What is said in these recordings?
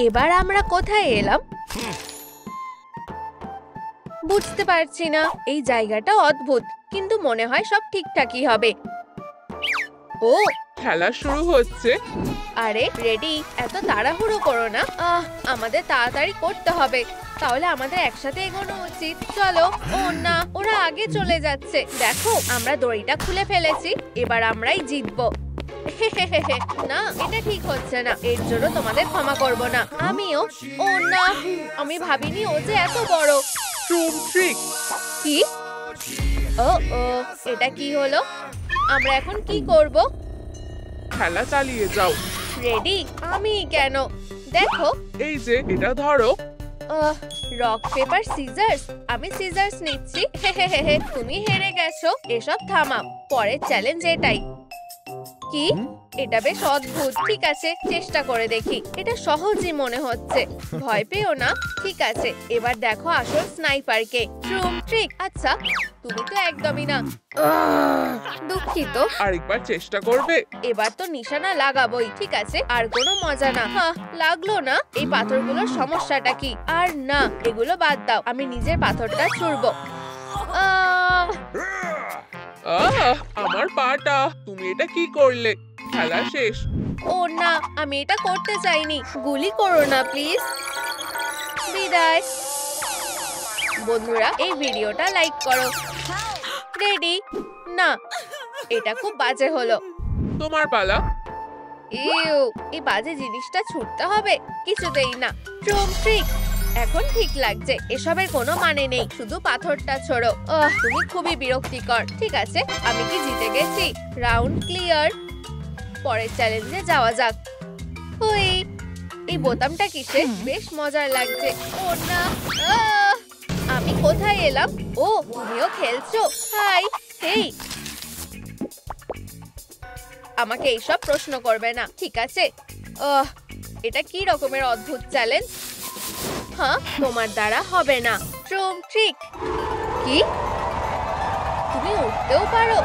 এবার আমরা কোথায় এলাম বুঝতে পারছি না। এই জায়গাটা অদ্ভুত, কিন্তু মনে হয় সব ঠিকঠাকই হবে। ও, খেলা শুরু হচ্ছে। আরে রেডি, এত তাড়াহুড়ো করো না। আমাদের তাড়াতাড়ি করতে হবে, তাহলে আমাদের একসাথে এগোনো উচিত। চলো। ও না, ওরা আগে চলে যাচ্ছে। দেখো, আমরা দড়িটা খুলে ফেলেছি, এবার আমরাই জিতবো। না, এটা ঠিক হচ্ছে না, এর জন্য তোমাদের ক্ষমা করব না। আমিও। ও না, আমি ভাবিনি ও যে এত বড়। ট্রুম ট্রিক। কি? ও ও, এটা কি হলো? আমরা এখন কি করব? খেলা চালিয়ে যাও। রেডি? আমি কেন? দেখো। এই যে এটা ধরো। Rock paper scissors. আমি সিজার্স নিচ্ছি। তুমি হেরে গেছো। এসব থামাও, পরের চ্যালেঞ্জ এটাই। কি? এটা বেশ অদ্ভুত। ঠিক আছে, চেষ্টা করে দেখি। এটা সহজই মনে হচ্ছে। ভয় পেও না। ঠিক আছে, এবার দেখো আসল স্নাইপারকে। ট্রুম ট্রিক। আচ্ছা, তুমি তো একদমই না। দুঃখিত। আরেকবার চেষ্টা করবে? এবার তো নিশানা লাগাবোই। ঠিক আছে, আর কোনো মজা না। লাগলো না। এই পাথরগুলোর সমস্যাটা কি? আর না, এগুলো বাদ দাও, আমি নিজের পাথরটা ছুড়বো। আমার পাটা। তুমি এটা কি করলে? খেলা শেষ। ও না, আমি এটা করতে চাইনি। গুলি করো না প্লিজ। বিদায়। বন্ধুরা, এই ভিডিওটা লাইক করো। রেডি? না, এটা খুব বাজে হলো। তোমার পালা। ইউ, এই বাজে জিনিসটা ছুটতে হবে? কিছুতেই না। ট্রুম ট্রিক। এখন ঠিক লাগছে। এসবের কোনো মানে নেই, শুধু পাথরটা ছোড়ো। তুমি খুবই বিরক্তিকর। ঠিক আছে, আমি কি জিতে গেছি? Round clear. পরের চ্যালেঞ্জে যাওয়া যাক। ওই, এই বোতামটা কিসে? বেশ মজার লাগছে। ও না, আমি কোথায় এলাম? ও, তুমিও খেলছো? হাই। হেই, আমাকে এইসব প্রশ্ন করবে না, ঠিক আছে? এটা কি রকমের অদ্ভুত চ্যালেঞ্জ? হ্যাঁ, তোমার দ্বারা হবে না। ট্রুম ট্রিক। কি? তুমি উঠতেও পারো?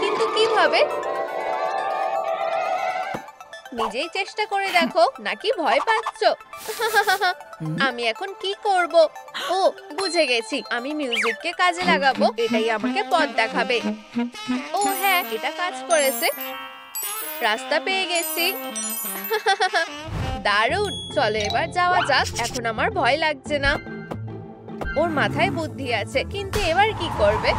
কিন্তু কিভাবে? নিজেই চেষ্টা করে দেখো, নাকি ভয় পাচ্ছ? আমি এখন কি করব? ও, বুঝে গেছি, আমি মিউজিককে কাজে লাগাবো। এটাই আমাকে পথ দেখাবে। ও হ্যাঁ, এটা কাজ করেছে। রাস্তা পেয়ে গেছি। দারুণ। চলো এবার যাওয়া যাক। এখন আমার ভয় লাগছে না। ওর মাথায় বুদ্ধি আছে, কিন্তু এবার কি করবে?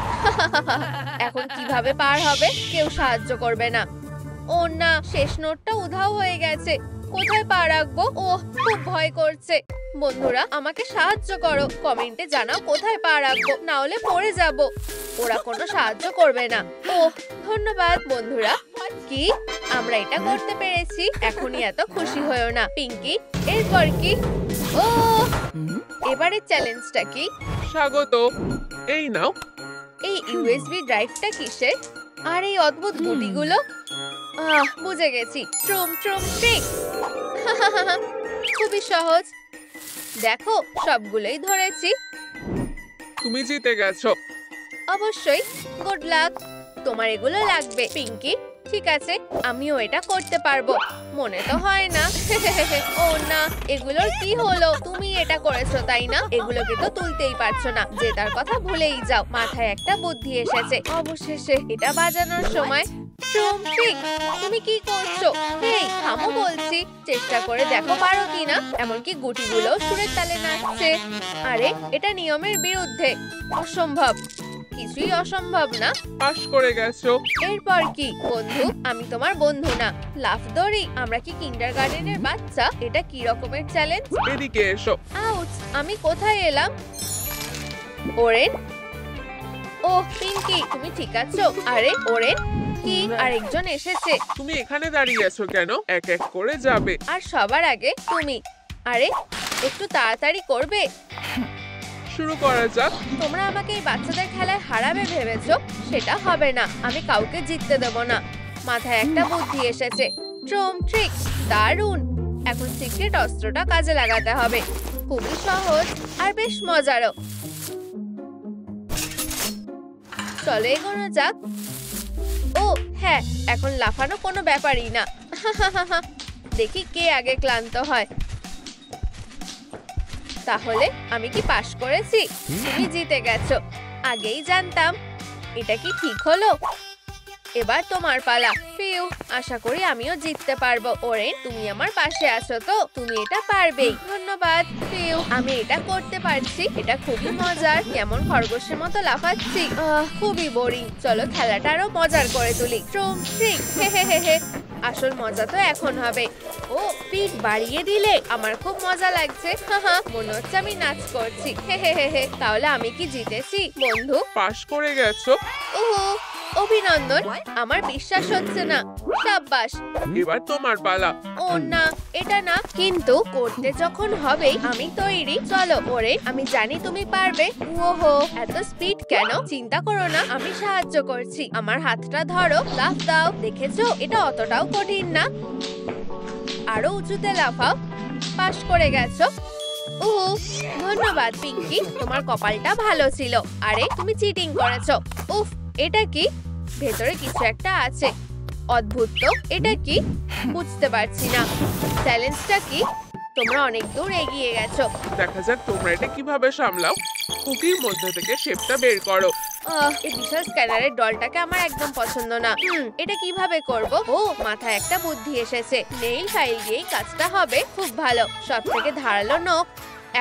এখন কিভাবে পার হবে? কেউ সাহায্য করবে না। ও না, শেষ নোটটা উধাও হয়ে গেছে। কোথায় পা রাখবো? ওহ, খুব ভয় করছে। বন্ধুরা, আমাকে সাহায্য করো। কমেন্টে জানাও কোথায় পা রাখবো, না হলে পড়ে যাব। ওরা কোনো সাহায্য করবে না। ওহ, ধন্যবাদ বন্ধুরা। কি? আমরা এটা করতে পেরেছি। এখনই এত খুশি হয়েও না। পিঙ্কি, এরপর কি? ও, এবারে চ্যালেঞ্জটা কি? স্বাগত। এই নাও। এই ইউএসবি ড্রাইভটা কিসের? আর এই অদ্ভুত গুটিগুলো? বুঝে গেছি। ট্রুম ট্রুম ট্রিক। খুবই সহজ। দেখো, সবগুলোই ধরেছি। তুমি জিতে গেছো। অবশ্যই। Good luck. তোমার এগুলো লাগবে পিঙ্কি। ঠিক আছে, আমিও এটা করতে পারবো। মনে তো হয় না। ও না, এগুলোর কি হলো? তুমি এটা করেছো তাই না? এগুলোকে তো তুলতেই পারছো না। জেতার কথা ভুলেই যাও। মাথায় একটা বুদ্ধি এসেছে। অবশেষে এটা বাজানোর সময়। ট্রুম ট্রিক, তুমি কি করছো? হেই, থামো বলছি। চেষ্টা করে দেখো পারো কিনা। এমনকি গুটিগুলো সুরের তালে নাচছে। আরে, এটা নিয়মের বিরুদ্ধে। অসম্ভব। কিছুই অসম্ভব না। পাস করে গেছো। এরপর কি বন্ধু? আমি তোমার বন্ধু না। লাফ দড়ি? আমরা কি কিন্ডারগার্টেনের বাচ্চা? এটা কি রকমের চ্যালেঞ্জ? এদিকে এসো। আউচ, আমি কোথায় এলাম? ওরেন? ও পিঙ্কি, তুমি ঠিক আছো? আরে ওরেন, কি আরেকজন এসেছে? তুমি এখানে দাঁড়িয়ে আছো কেন? এক এক করে যাবে। আর সবার আগে তুমি। আরে, একটু তাড়াতাড়ি করবে? শুরু করা যাক। তোমরা আমাকে এই বাচ্চাদের খেলায় হারাবে ভেবেছো? সেটা হবে না। আমি কাউকে জিততে দেব না। মাথায় একটা বুদ্ধি এসেছে। ট্রুম ট্রিক। দারুণ। এখন সিক্রেট অস্ত্রটা কাজে লাগাতে হবে। খুবই সহজ আর বেশ মজারও। চলো এগোনো যাক। ও হ্যাঁ, এখন লাফানো কোনো ব্যাপারই না। দেখি কে আগে ক্লান্ত হয়। তাহলে আমি কি পাশ করেছি? তুমি জিতে গেছো। আগেই জানতাম। এটা কি ঠিক হলো? এবার তোমার পালা। ফিউ, আশা করি আমিও জিততে পারবো। ওরেন, তুমি আমার পাশে আছো তো? তুমি এটা পারবেই। ধন্যবাদ। ফিউ, আমি এটা করতে পারছি। এটা খুবই মজার। কেমন খরগোশের মতো লাফাচ্ছি। খুবই বোরিং। চলো খেলাটা আরো মজার করে তুলি। ট্রুম ট্রিক। হে হে হে হে। আসল মজা তো এখন হবে। ও, পিক বাড়িয়ে দিলে। আমার খুব মজা লাগছে। হাহা, মনে হচ্ছে আমি নাচ করছি। হে হে হে হে। তাহলে আমি কি জিতেছি বন্ধু? পাশ করে গেছো। ওহো, অভিনন্দন। আমার বিশ্বাস হচ্ছে না। সাব্বাস। এবার তোমার পালা। ও না, এটা না। কিন্তু করতে যখন হবে আমি তৈরি। চলো ওরে, আমি জানি তুমি পারবে। ওহো, এত স্পিড কেন? চিন্তা করো না, আমি সাহায্য করছি। আমার হাতটা ধরো, লাফ দাও। দেখেছো, এটা অতটাও কঠিন না। আরো উঁচুতে লাফাও। পাশ করে গেছো। ওহো, ধন্যবাদ পিঙ্কি। তোমার কপালটা ভালো ছিল। আরে, তুমি চিটিং করেছো। উফ, এটা কি? ভেতরে কিছু একটা আছে। অদ্ভুত তো। এটা কি? বুঝতে পারছি না। চ্যালেঞ্জটা কি? তোমরা অনেক দূর এগিয়ে গেছো। দেখা যাক তোমরা এটা কিভাবে সামলাও। কুকির মধ্যে থেকে শেপটা বের করো। এই বিশাল স্ক্যানারের ডলটাকে আমার একদম পছন্দ না। এটা কিভাবে করব? ও, মাথায় একটা বুদ্ধি এসেছে। নেইল ফাইল দিয়েই কাজটা হবে। খুব ভালো। সব থেকে ধারালো নখ।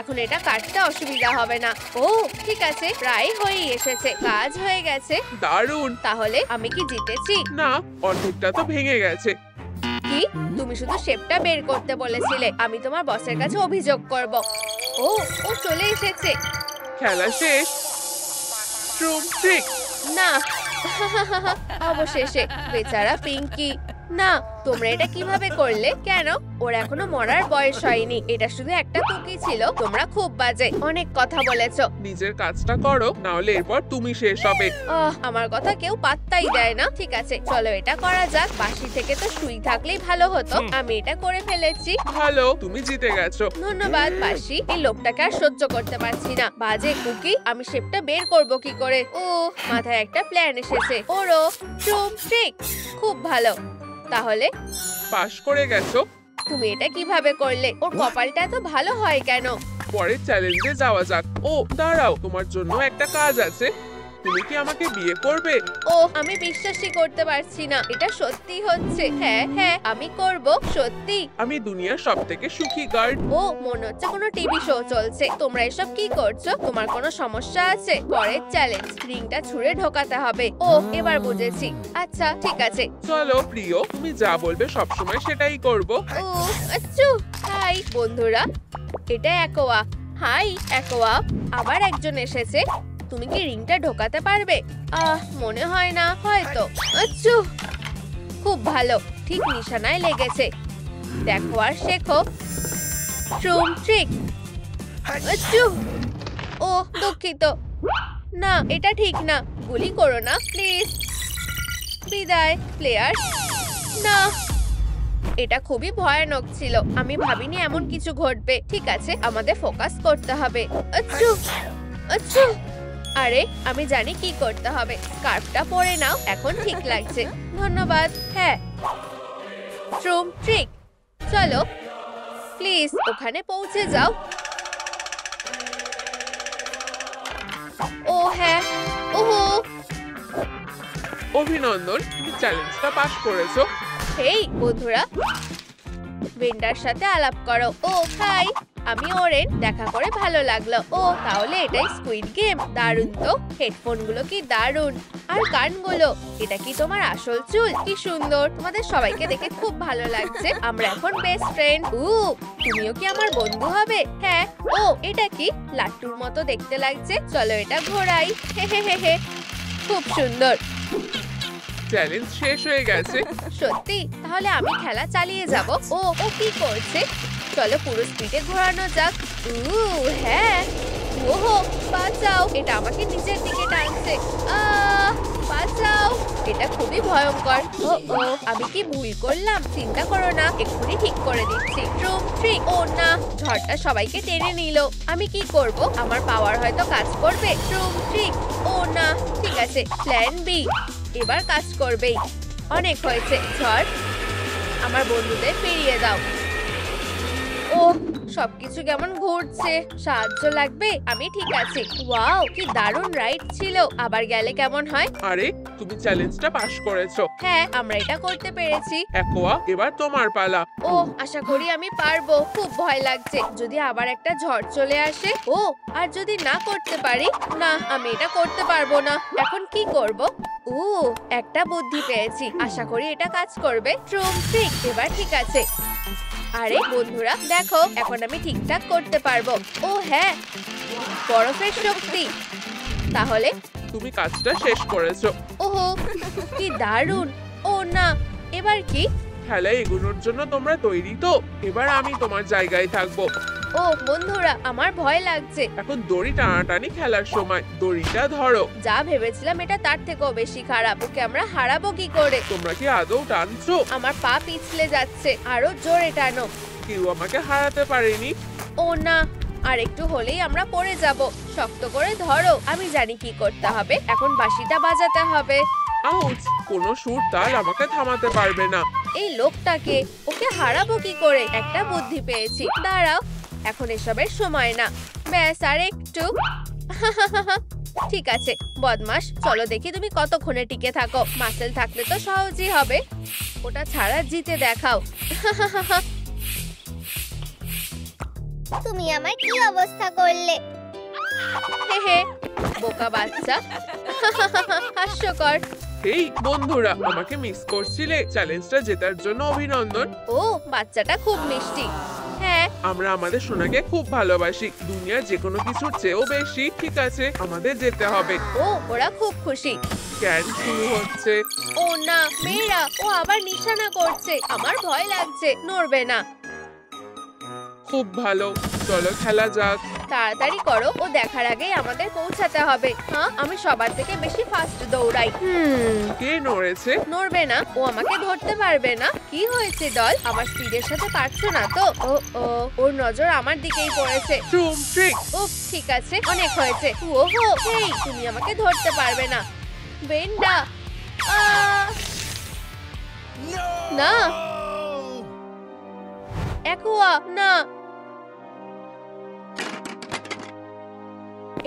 এখন এটা কাটতে অসুবিধা হবে না। ও, ঠিক আছে, প্রায় হয়েই এসেছে। কাজ হয়ে গেছে। দারুণ। তাহলে আমি কি জিতেছি? না, অর্ধেকটা তো ভেঙে গেছে। কি? তুমি শুধু শেপটা বের করতে বলেছিলে। আমি তোমার বসের কাছে অভিযোগ করব। ও, ও চলে এসেছে। খেলা শেষ। ট্রুম ট্রিক। না। অবশেষে। বেচারা পিঙ্কি। না, তোমরা এটা কিভাবে করলে? কেন? ওর এখনো মরার বয়স হয়নি। এটা শুধু একটা কুকি ছিল। তোমরা খুব বাজে। অনেক কথা বলেছো। নিজের কাজটা করো, না হলে এরপর তুমি শেষ হবে। আমার কথা কেউ পাত্তাই দেয় না। ঠিক আছে, চলো এটা করা যাক। বাঁশি থেকে তো সুই থাকলেই ভালো হতো। আমি এটা করে ফেলেছি। ভালো, তুমি জিতে গেছো। ধন্যবাদ বাঁশি। এই লোকটাকে আর সহ্য করতে পারছি না। বাজে কুকি। আমি শেপটা বের করব কি করে? ও, মাথায় একটা প্ল্যান এসেছে। ওরও ট্রুম ট্রিক। খুব ভালো। তাহলে পাশ করে গেছো। তুমি এটা কিভাবে করলে? ওর কপালটা এত ভালো হয় কেন? পরের চ্যালেঞ্জে যাওয়া যাক। ও দাঁড়াও, তোমার জন্য একটা কাজ আছে। তুমি কি আমাকে বিয়ে করবে? ও, আমি বিশ্বাসই করতে পারছি না। এটা সত্যি হচ্ছে। হ্যাঁ হ্যাঁ, আমি করব। সত্যি। আমি দুনিয়ার সব থেকে সুখী গার্ড। ও, মনে হচ্ছে কোনো টিভি শো চলছে। তোমরা এসব কি করছো? তোমার কোনো সমস্যা আছে? পরের চ্যালেঞ্জ, রিংটা ছুঁড়ে ঢোকাতে হবে। ও, এবার বুঝেছি। আচ্ছা, ঠিক আছে। চলো প্রিয়, তুমি যা বলবে সবসময় সেটাই করব। ও, আচ্ছু। হাই বন্ধুরা, এটা একোয়া। High aqua. আবার একজন এসেছে। তুমি কি রিংটা ঢোকাতে পারবে? মনে হয় না। হয়তো। আচ্ছু। খুব ভালো। ঠিক নিশানায় লেগেছে। দেখো আর শেখো। ট্রুম ট্রিক। আচ্ছু। ও, দুঃখিত। না, এটা ঠিক না। গুলি করো না প্লিজ। বিদায় প্লেয়ার। না, এটা খুবই ভয়ানক ছিল। আমি ভাবিনি এমন কিছু ঘটবে। ঠিক আছে, আমাদের ফোকাস করতে হবে। আচ্ছু আচ্ছু। আরে, আমি জানি কি করতে হবে। স্কার্ফটা পরে নাও। এখন ঠিক লাগছে। ধন্যবাদ। হ্যাঁ, ট্রুম ট্রিক। চলো প্লিজ ওখানে পৌঁছে যাও। ও হ্যাঁ। ওহো, অভিনন্দন, তুমি চ্যালেঞ্জটা পাস করেছো। হেই বন্ধুরা, ভেন্ডার সাথে আলাপ করো। ও হাই, আমি ওরেন। দেখা করে ভালো লাগলো। ও, তাহলে এটাই স্কুইড গেম। দারুণ তো। হেডফোনগুলো কি দারুণ। আর কানগুলো। এটা কি তোমার আসল চুল? কি সুন্দর। তোমাদের সবাইকে দেখে খুব ভালো লাগছে। আমরা এখন বেস্ট ফ্রেন্ড। তুমিও কি আমার বন্ধু হবে? হ্যাঁ। ও, এটা কি? লাট্টুর মতো দেখতে লাগছে। চলো এটা ঘোরাই। হে হে হে হে। খুব সুন্দর। চ্যালেঞ্জ শেষ হয়ে গেছে। সত্যি? তাহলে আমি খেলা চালিয়ে যাব। ও, ও কি করছে? চলো পুরো স্পিডে ঘোরানো যাক। হ্যাঁ। ওহো, বাঁচাও। এটা আমাকে নিচের দিকে টানছে। বাঁচাও। এটা খুবই ভয়ঙ্কর। ও, আমি কি ভুল করলাম? চিন্তা করো না, এক্ষুনি ঠিক করে দিচ্ছি। ট্রুম ট্রিক। ও না, ঝড়টা সবাইকে টেনে নিল। আমি কি করব? আমার পাওয়ার হয়তো কাজ করবে। ট্রুম ট্রিক। ও না, ঠিক আছে, প্ল্যান বি। এবার কাজ করবেই। অনেক হয়েছে ঝড়। আমার বন্ধুদের ফিরিয়ে দাও। ও সবকিছু কেমন ঘুরছে, সাহায্য লাগবে? আমি ঠিক আছি। ওয়াও, কি দারুণ রাইড ছিল। আবার গেলে কেমন হয়? আরে তুমি চ্যালেঞ্জটা পাশ করেছো। হ্যাঁ, আমরা এটা করতে পেরেছি। অ্যাকোয়া, এবার তোমার পালা। ও আশা করি আমি পারবো। খুব ভয় লাগছে, যদি আবার একটা ঝড় চলে আসে। ও আর যদি না করতে পারি? না, আমি এটা করতে পারবো না। এখন কি করব? ও একটা বুদ্ধি পেয়েছি, আশা করি এটা কাজ করবে। ট্রুম ট্রিক, এবার ঠিক আছে। আরে বন্ধুরা দেখো, এখন আমি ঠিকঠাক করতে পারবো। ও হ্যাঁ, বরফের শক্তি। তাহলে তুমি কাজটা শেষ করেছো। ওহো, কি দারুণ। ও না, এবার কি? খেলায় এগোনোর জন্য তোমরা তৈরি তো? এবার আমি তোমার জায়গায় থাকবো। ও বন্ধুরা, আমার ভয় লাগছে। এখন দড়ি টানাটানি খেলার সময়। দড়িটা ধরো। যা ভেবেছিলাম এটা তার থেকেও বেশি খারাপ। ওকে আমরা হারাবো কি করে? তোমরা কি আদৌ টানছো? আমার পা পিছলে যাচ্ছে। আরো জোরে টানো। কেউ আমাকে হারাতে পারেনি। ও না, আর একটু হলেই আমরা পড়ে যাব। শক্ত করে ধরো। আমি জানি কি করতে হবে। এখন বাঁশিটা বাজাতে হবে। আউচ! কোনো সুর তাল আমাকে থামাতে পারবে না। এই লোকটাকে, ওকে হারাবো কি করে? একটা বুদ্ধি পেয়েছি, দাঁড়াও। এখন এসবের সময় না। ব্যাস আর একটু। ঠিক আছে বদমাস, চলো দেখি তুমি কতক্ষণে টিকে থাকো। মাসেল থাকলে তো সহজই হবে। ওটা ছাড়া জিতে দেখাও। তুমি আমার কি অবস্থা করলে? হেহে, বোকা বাচ্চা। হাস্যকর। এই বন্ধুরা, আমাকে মিস করছিলে? চ্যালেঞ্জটা জেতার জন্য অভিনন্দন। ও বাচ্চাটা খুব মিষ্টি। হ্যাঁ, আমরা আমাদের সোনাকে খুব ভালোবাসি, দুনিয়ার যে কোনো কিছুর চেয়েও বেশি। ঠিক আছে, আমাদের যেতে হবে। ও ওরা খুব খুশি। জ্ঞান শুরু হচ্ছে। ও না, মেয়েরা, ও আবার নিশানা করছে। আমার ভয় লাগছে, নড়বে না। খুব ভালো, চলো খেলা যাক। তাড়াতাড়ি করো, ও দেখার আগেই আমাদের পৌঁছাতে হবে। হ্যাঁ, আমি সবার থেকে বেশি ফাস্ট দৌড়াই। কে নড়েছে? নড়বে না, ও আমাকে ধরতে পারবে না। কি হয়েছে দল? আমার স্পিডের সাথে পারছো না তো? ও ও, ওর নজর আমার দিকেই পড়েছে। ট্রুম ট্রিক। উফ, ঠিক আছে, অনেক হয়েছে। ওহো, হেই, তুমি আমাকে ধরতে পারবে না। বেন্ডা। না, অ্যাকোয়া, না।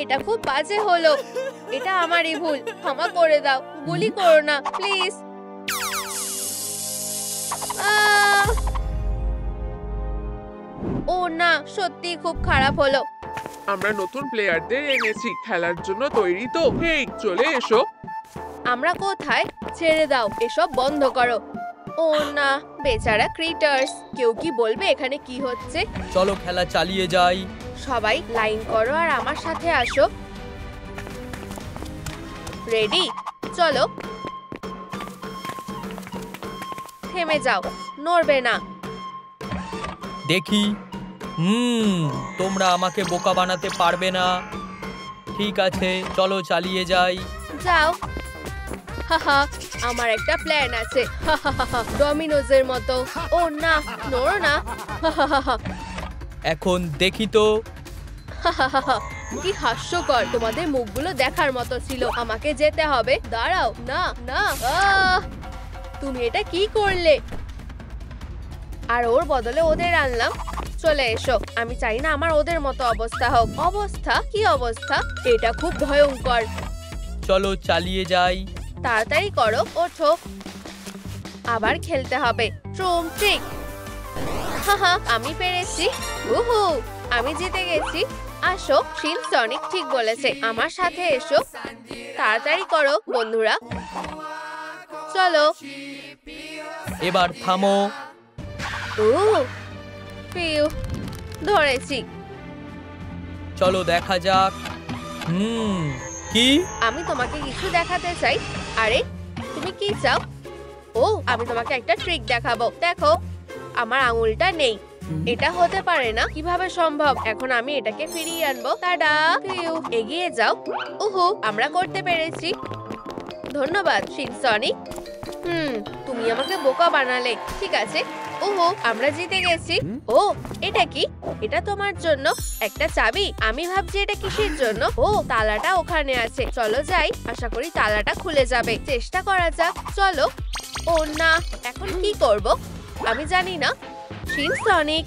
এটা খুব বাজে হলো। এটা আমারই ভুল, ক্ষমা করে দাও। গুলি করো না প্লিজ। ও না, সত্যি খুব খারাপ হলো। আমরা নতুন প্লেয়ারদের এনেছি, খেলার জন্য তৈরি তো? হেই, চলে এসো। আমরা কোথায়? ছেড়ে দাও, এসব বন্ধ করো। ও না, বেচারা ক্রিটার্স। কেউ কি বলবে এখানে কি হচ্ছে? চলো খেলা চালিয়ে যাই। সবাই লাইন করো আর আমার সাথে আসো। রেডি? চলো। থেমে যাও, নড়বে না। দেখি। তোমরা আমাকে বোকা বানাতে পারবে না। ঠিক আছে, চলো চালিয়ে যাই। যাও। হাহা, আমার একটা প্ল্যান আছে। ডমিনোজের মতো। ও না, নড়ো না। এখন দেখি তো। কি হাস্যকর, তোমাদের মুখগুলো দেখার মতো ছিল। আমাকে যেতে হবে। দাঁড়াও। না না, তুমি এটা কি করলে? আর ওর বদলে ওদের আনলাম। চলে এসো। আমি চাই না আমার ওদের মতো অবস্থা হোক। অবস্থা? কি অবস্থা? এটা খুব ভয়ঙ্কর। চলো চালিয়ে যাই। তাড়াতাড়ি করো, ওঠো। আবার খেলতে হবে। ট্রুম ট্রিক। হাহা, আমি পেরেছি। উহু, আমি জিতে গেছি। আসো, সনিক ঠিক বলেছে। আমার সাথে এসো। তাড়াতাড়ি করো বন্ধুরা। চলো। এবার থামো। পিউ, ধরেছি। চলো দেখা যাক। কি? আমি তোমাকে কিছু দেখাতে চাই। আরে তুমি কি চাও? ও, আমি তোমাকে একটা ট্রিক দেখাবো। দেখো, আমার আঙুলটা নেই। এটা হতে পারে না। কিভাবে সম্ভব? এখন আমি এটাকে ফিরিয়ে আনবো। টাডা! পিউ, এগিয়ে যাও। উহু, আমরা করতে পেরেছি। ধন্যবাদ সনিক। তুমি আমাকে বোকা বানালে। ঠিক আছে। ওহো, আমরা জিতে গেছি। ও, এটা কি? এটা তোমার জন্য একটা চাবি। আমি ভাবছি এটা কিসের জন্য। ও, তালাটা ওখানে আছে। চলো যাই, আশা করি তালাটা খুলে যাবে। চেষ্টা করা যাক। চলো। ও না, এখন কি করব? আমি জানি না। সনিক,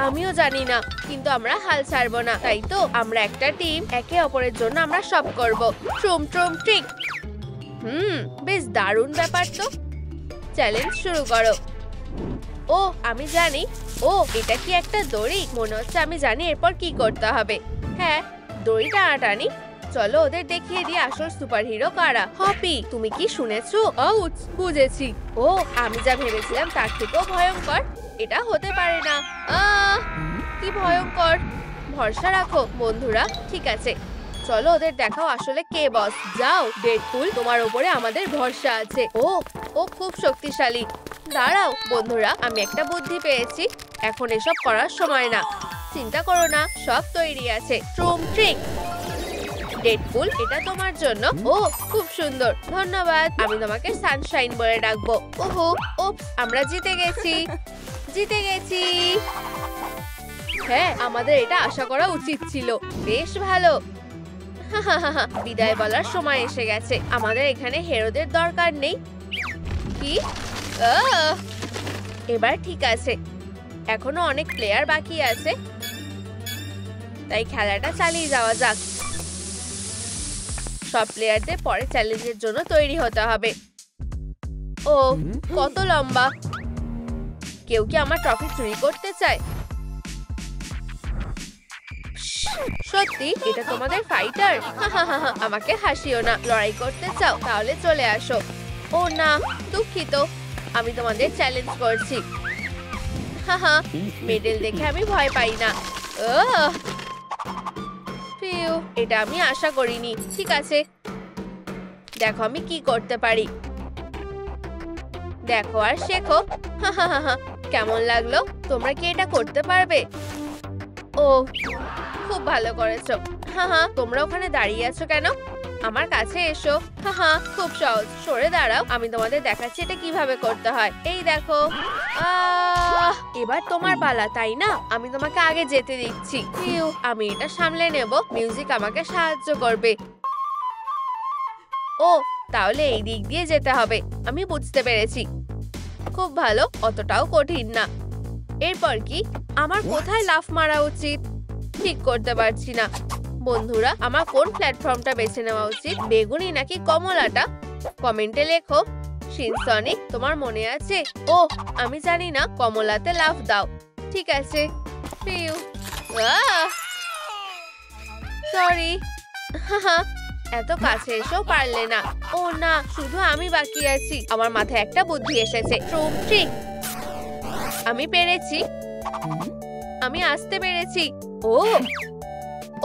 আমিও জানি না, কিন্তু আমরা হাল ছাড়বো না। তাই তো আমরা একটা টিম, একে অপরের জন্য আমরা সব করব। ট্রুম ট্রুম ট্রিক। বেশ দারুণ ব্যাপার তো। চ্যালেঞ্জ শুরু করো। ও আমি জানি। ও এটা কি একটা দড়ি? মনে হচ্ছে আমি জানি এরপর কি করতে হবে। হ্যাঁ, দড়ি টানাটানি। চলো ওদের দেখিয়ে দিই আসল সুপারহিরো কারা। হপি, তুমি কি শুনেছো? আউচ, বুঝেছি। ও আমি যা ভেবেছিলাম তার থেকেও ভয়ঙ্কর। এটা হতে পারে না। কি ভয়ঙ্কর। ভরসা রাখো বন্ধুরা। ঠিক আছে, চলো ওদের দেখাও আসলে কে বস। যাও ডেডপুল, তোমার উপরে আমাদের ভরসা আছে। ও খুব শক্তিশালী। দাঁড়াও বন্ধুরা, আমি একটা বুদ্ধি পেয়েছি। এখন এসব করার সময় না। চিন্তা করো না, সব তৈরি আছে। ট্রুম ট্রিক। ডেডপুল, এটা তোমার জন্য। ও খুব সুন্দর, ধন্যবাদ। আমি তোমাকে সানশাইন বলে ডাকবো। ওহো, ওপস, আমরা জিতে গেছি। হ্যাঁ, আমাদের এটা আশা করা উচিত ছিল। বেশ ভালো। বিদায় বলার সময় এসে গেছে। আমাদের এখানে হিরোদের দরকার নেই। কি? এবার ঠিক আছে। এখনো অনেক প্লেয়ার বাকি আছে, তাই খেলাটা চালিয়ে যাওয়া যাক। সব প্লেয়ারদের পরে চ্যালেঞ্জের জন্য তৈরি হতে হবে। ও কত লম্বা। কেউ কি আমার ট্রফি চুরি করতে চায়? সত্যি এটা তোমাদের ফাইটার? আমাকে হাসিও না। লড়াই করতে চাও? তাহলে চলে আসো। ও না, দুঃখিত, আমি তোমাদের চ্যালেঞ্জ করছি। মেডেল দেখে আমি ভয় পাই না। এটা আমি আশা করিনি। ঠিক আছে, দেখো আমি কি করতে পারি। দেখো আর শেখো। কেমন লাগলো? তোমরা কি এটা করতে পারবে? ও খুব ভালো করেছো। তোমরা ওখানে দাঁড়িয়ে আছো কেন? আমার কাছে এসো। খুব সহজ। সরে দাঁড়াও, আমি তোমাদের দেখাচ্ছি এটা কিভাবে করতে হয়। এই দেখো। এবার তোমার পালা, তাই না? আমি তোমাকে আগে যেতে দিচ্ছি। আমি এটা সামলে নেব। মিউজিক আমাকে সাহায্য করবে। ও তাহলে এই দিক দিয়ে যেতে হবে। আমি বুঝতে পেরেছি। খুব ভালো, অতটাও কঠিন না। এরপর কি? আমার কোথায় লাফ মারা উচিত? ঠিক করতে পারছি না। বন্ধুরা, আমার কোন প্ল্যাটফর্মটা বেছে নেওয়া উচিত? বেগুনি নাকি কমলাটা? কমেন্টে লেখো। শিনসনিক, তোমার মনে আছে? ও আমি জানি না। কমলাতে লাফ দাও। ঠিক আছে। সরি। এত কাছে এসেও পারলে না। ও না, শুধু আমি বাকি আছি। আমার মাথায় একটা বুদ্ধি এসেছে। ট্রুম ট্রিক। আমি পেরেছি। আমি আসতে পেরেছি। ও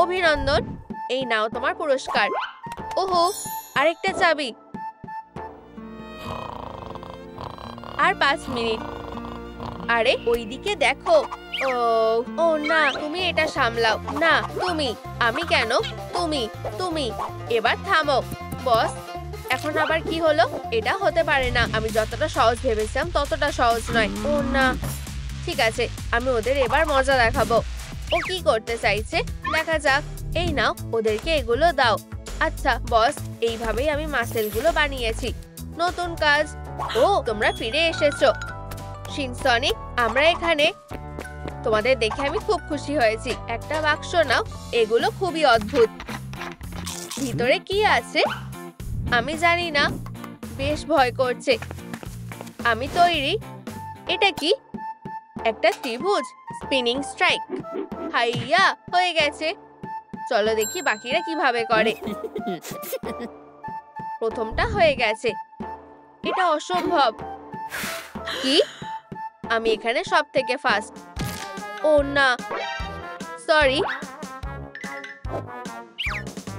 অভিনন্দন, এই নাও তোমার পুরস্কার। ওহো, আরেকটা চাবি। আর 5 মিনিট। আরে ওইদিকে দেখো। ও না, তুমি এটা সামলাও। না তুমি। আমি কেন? তুমি। এবার থামো। বস, এখন আবার কি হলো? এটা হতে পারে না। আমি যতটা সহজ ভেবেছিলাম ততটা সহজ নয়। ও না, ঠিক আছে, আমি ওদের এবার মজা দেখাবো। ও কি করতে চাইছে দেখা যাক। এই নাও, ওদেরকে এগুলো দাও। আচ্ছা বস, এইভাবেই আমি মাসেলগুলো বানিয়েছি। নতুন কাজ। ও তোমরা ফিরে এসেছো। শিনসনিক, আমরা এখানে। তোমাদের দেখে আমি খুব খুশি হয়েছি। একটা বাক্স নাও। এগুলো খুবই অদ্ভুত। ভিতরে কি আছে আমি জানি না। বেশ ভয় করছে। আমি তৈরি। এটা কি? একটা ত্রিভুজ। Spinning strike. হাইয়া, হয়ে গেছে। চলো দেখি বাকিরা কিভাবে করে। প্রথমটা হয়ে গেছে। এটা অসম্ভব। কি? আমি এখানে সব থেকে ফার্স্ট। ও না, সরি,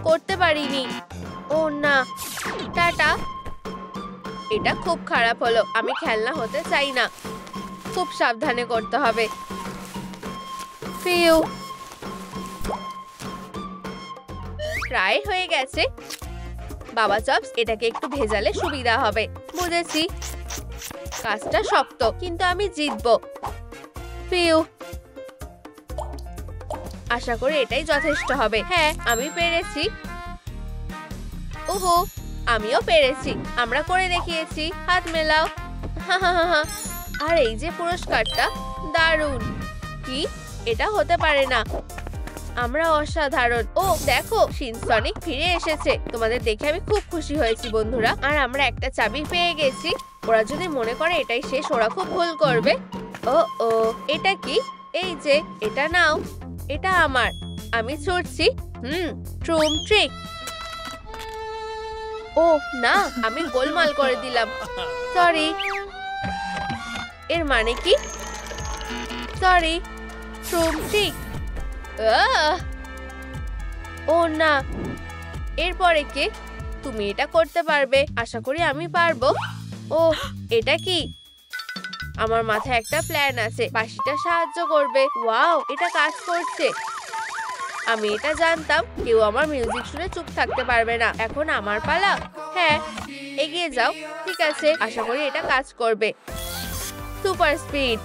করতে পারিনি। ও না, টাটা। এটা খুব খারাপ হলো। আমি খেলনা হতে চাই না। খুব সাবধানে করতে হবে। প্রায় হয়ে গেছে। বাবা চপস, এটাকে একটু ভেজালে সুবিধা হবে। বুঝেছি। কাজটা শক্ত, কিন্তু আমি জিতবো। আশা করি এটাই যথেষ্ট হবে। হ্যাঁ, আমি পেরেছি। ওহো, আমিও পেরেছি। আমরা করে দেখিয়েছি। হাত মেলাও। আর এই যে পুরস্কারটা, দারুণ। কি? এটা হতে পারে না। আমরা অসাধারণ। ও দেখো, শিনসনিক ফিরে এসেছে। তোমাদের দেখে আমি খুব খুশি হয়েছি বন্ধুরা। আর আমরা একটা চাবি পেয়ে গেছি। ওরা যদি মনে করে এটাই শেষ, ওরা খুব ভুল করবে। ও ও, এটা কি? এই যে, এটা নাও। এটা আমার। আমি ছুটছি। ট্রুম ট্রিক। ও না, আমি গোলমাল করে দিলাম। সরি। এর মানে কি? সরি। ট্রুম ট্রিক। ও না, এরপরে কে? তুমি এটা করতে পারবে। আশা করি আমি পারবো। ও, এটা কি? আমার মাথায় একটা প্ল্যান আছে। বাঁশিটা সাহায্য করবে। ওয়াও, এটা কাজ করছে। আমি এটা জানতাম। কেউ আমার মিউজিক শুনে চুপ থাকতে পারবে না। এখন আমার পালা। হ্যাঁ, এগিয়ে যাও। ঠিক আছে, আশা করি এটা কাজ করবে। Super speed.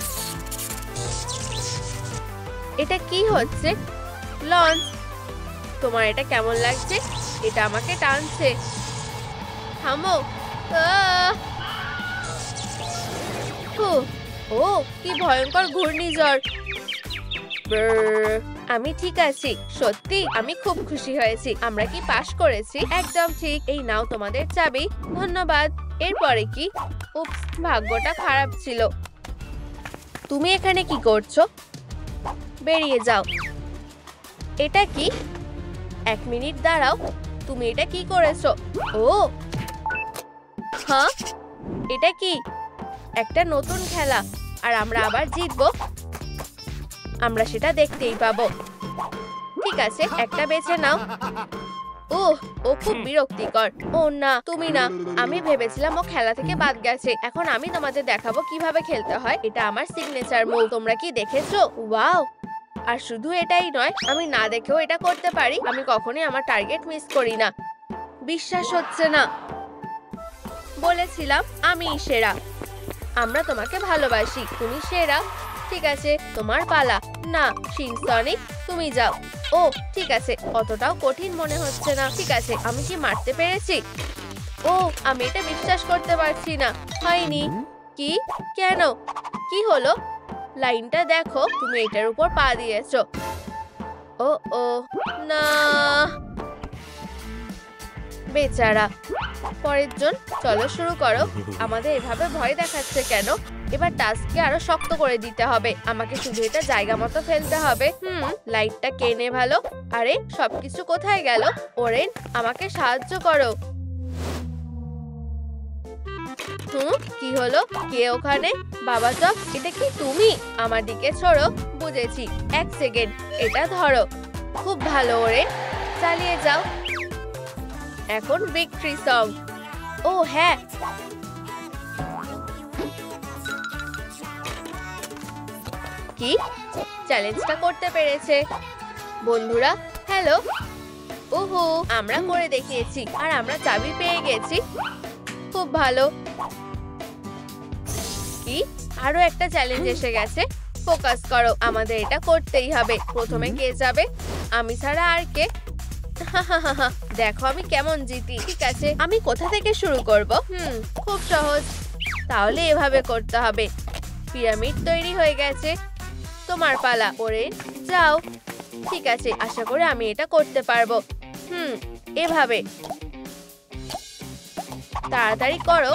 এটা কি হচ্ছে? লঞ্চ। তোমার এটা কেমন লাগছে? এটা আমাকে টানছে। থামো। ও, কি ভয়ঙ্কর ঘূর্ণিঝড়। আমি ঠিক আছি। সত্যি আমি খুব খুশি হয়েছি। আমরা কি পাশ করেছি? একদম ঠিক। এই নাও তোমাদের চাবি। ধন্যবাদ। এরপরে কি? উপস, ভাগ্যটা খারাপ ছিল। তুমি এখানে কি করছো? বেরিয়ে যাও। এটা কি? 1 মিনিট দাঁড়াও। তুমি এটা কি করেছো? ও হ্যাঁ, এটা কি? একটা নতুন খেলা। আর আমরা আবার জিতবো। আমরা সেটা দেখতেই পাবো। ঠিক আছে, একটা বেছে নাও। ও খুব বিরক্তিকর। ও না, তুমি না। আমি ভেবেছিলাম ও খেলা থেকে বাদ গেছে। এখন আমি তোমাদের দেখাবো কিভাবে খেলতে হয়। এটা আমার সিগনেচার মুভ। তোমরা কি দেখেছো? ওয়াও। আর শুধু এটাই নয়, আমি না দেখেও এটা করতে পারি। আমি কখনোই আমার টার্গেট মিস করি না। বিশ্বাস হচ্ছে না। বলেছিলাম আমি সেরা। আমরা তোমাকে ভালোবাসি। তুমি সেরা। ঠিক আছে, তোমার পালা। না, শিনসনিক, তুমি যাও। ও ঠিক আছে, অতটাও কঠিন মনে হচ্ছে না। ঠিক আছে, আমি কি মারতে পেরেছি? ও, আমি এটা বিশ্বাস করতে পারছি না। হয়নি। কি? কেন? কি হলো? লাইনটা দেখো। তুমি এটার উপর পা দিয়েছো। ও ও না, বেচারা। পরের জন। চলো শুরু করো। আমাদের এভাবে ভয় দেখাচ্ছে কেন? এবার টাস্ককে আরো শক্ত করে দিতে হবে। আমাকে শুধু এটা জায়গা মতো ফেলতে হবে। লাইটটা কেনে ভালো। আরে, সবকিছু কোথায় গেল? ওরেন, আমাকে সাহায্য করো। কি হলো? কে ওখানে? বাবা চক, এটা কি তুমি? আমার দিকে ছড়ো। বুঝেছি। 1 সেকেন্ড। এটা ধরো। খুব ভালো ওরেন, চালিয়ে যাও। এখন ভিক্টরি সং। ও হ্যাঁ, কি? চ্যালেঞ্জটা করতে পেরেছে। বন্ধুরা, হ্যালো। ওহো, আমরা করে দেখিয়েছি। আর আমরা চাবি পেয়ে গেছি। খুব ভালো। কি? আরো একটা চ্যালেঞ্জ এসে গেছে। ফোকাস করো। আমাদের এটা করতেই হবে। প্রথমে কে যাবে? আমি ছাড়া আর কে? দেখো আমি কেমন জিতি। ঠিক আছে, আমি কোথা থেকে শুরু করব? খুব সহজ। তাহলে এভাবে করতে হবে। পিরামিড তৈরি হয়ে গেছে। তোমার পালা। ওরে যাও। ঠিক আছে, আশা করি আমি এটা করতে পারবো। এভাবে। তাড়াতাড়ি করো।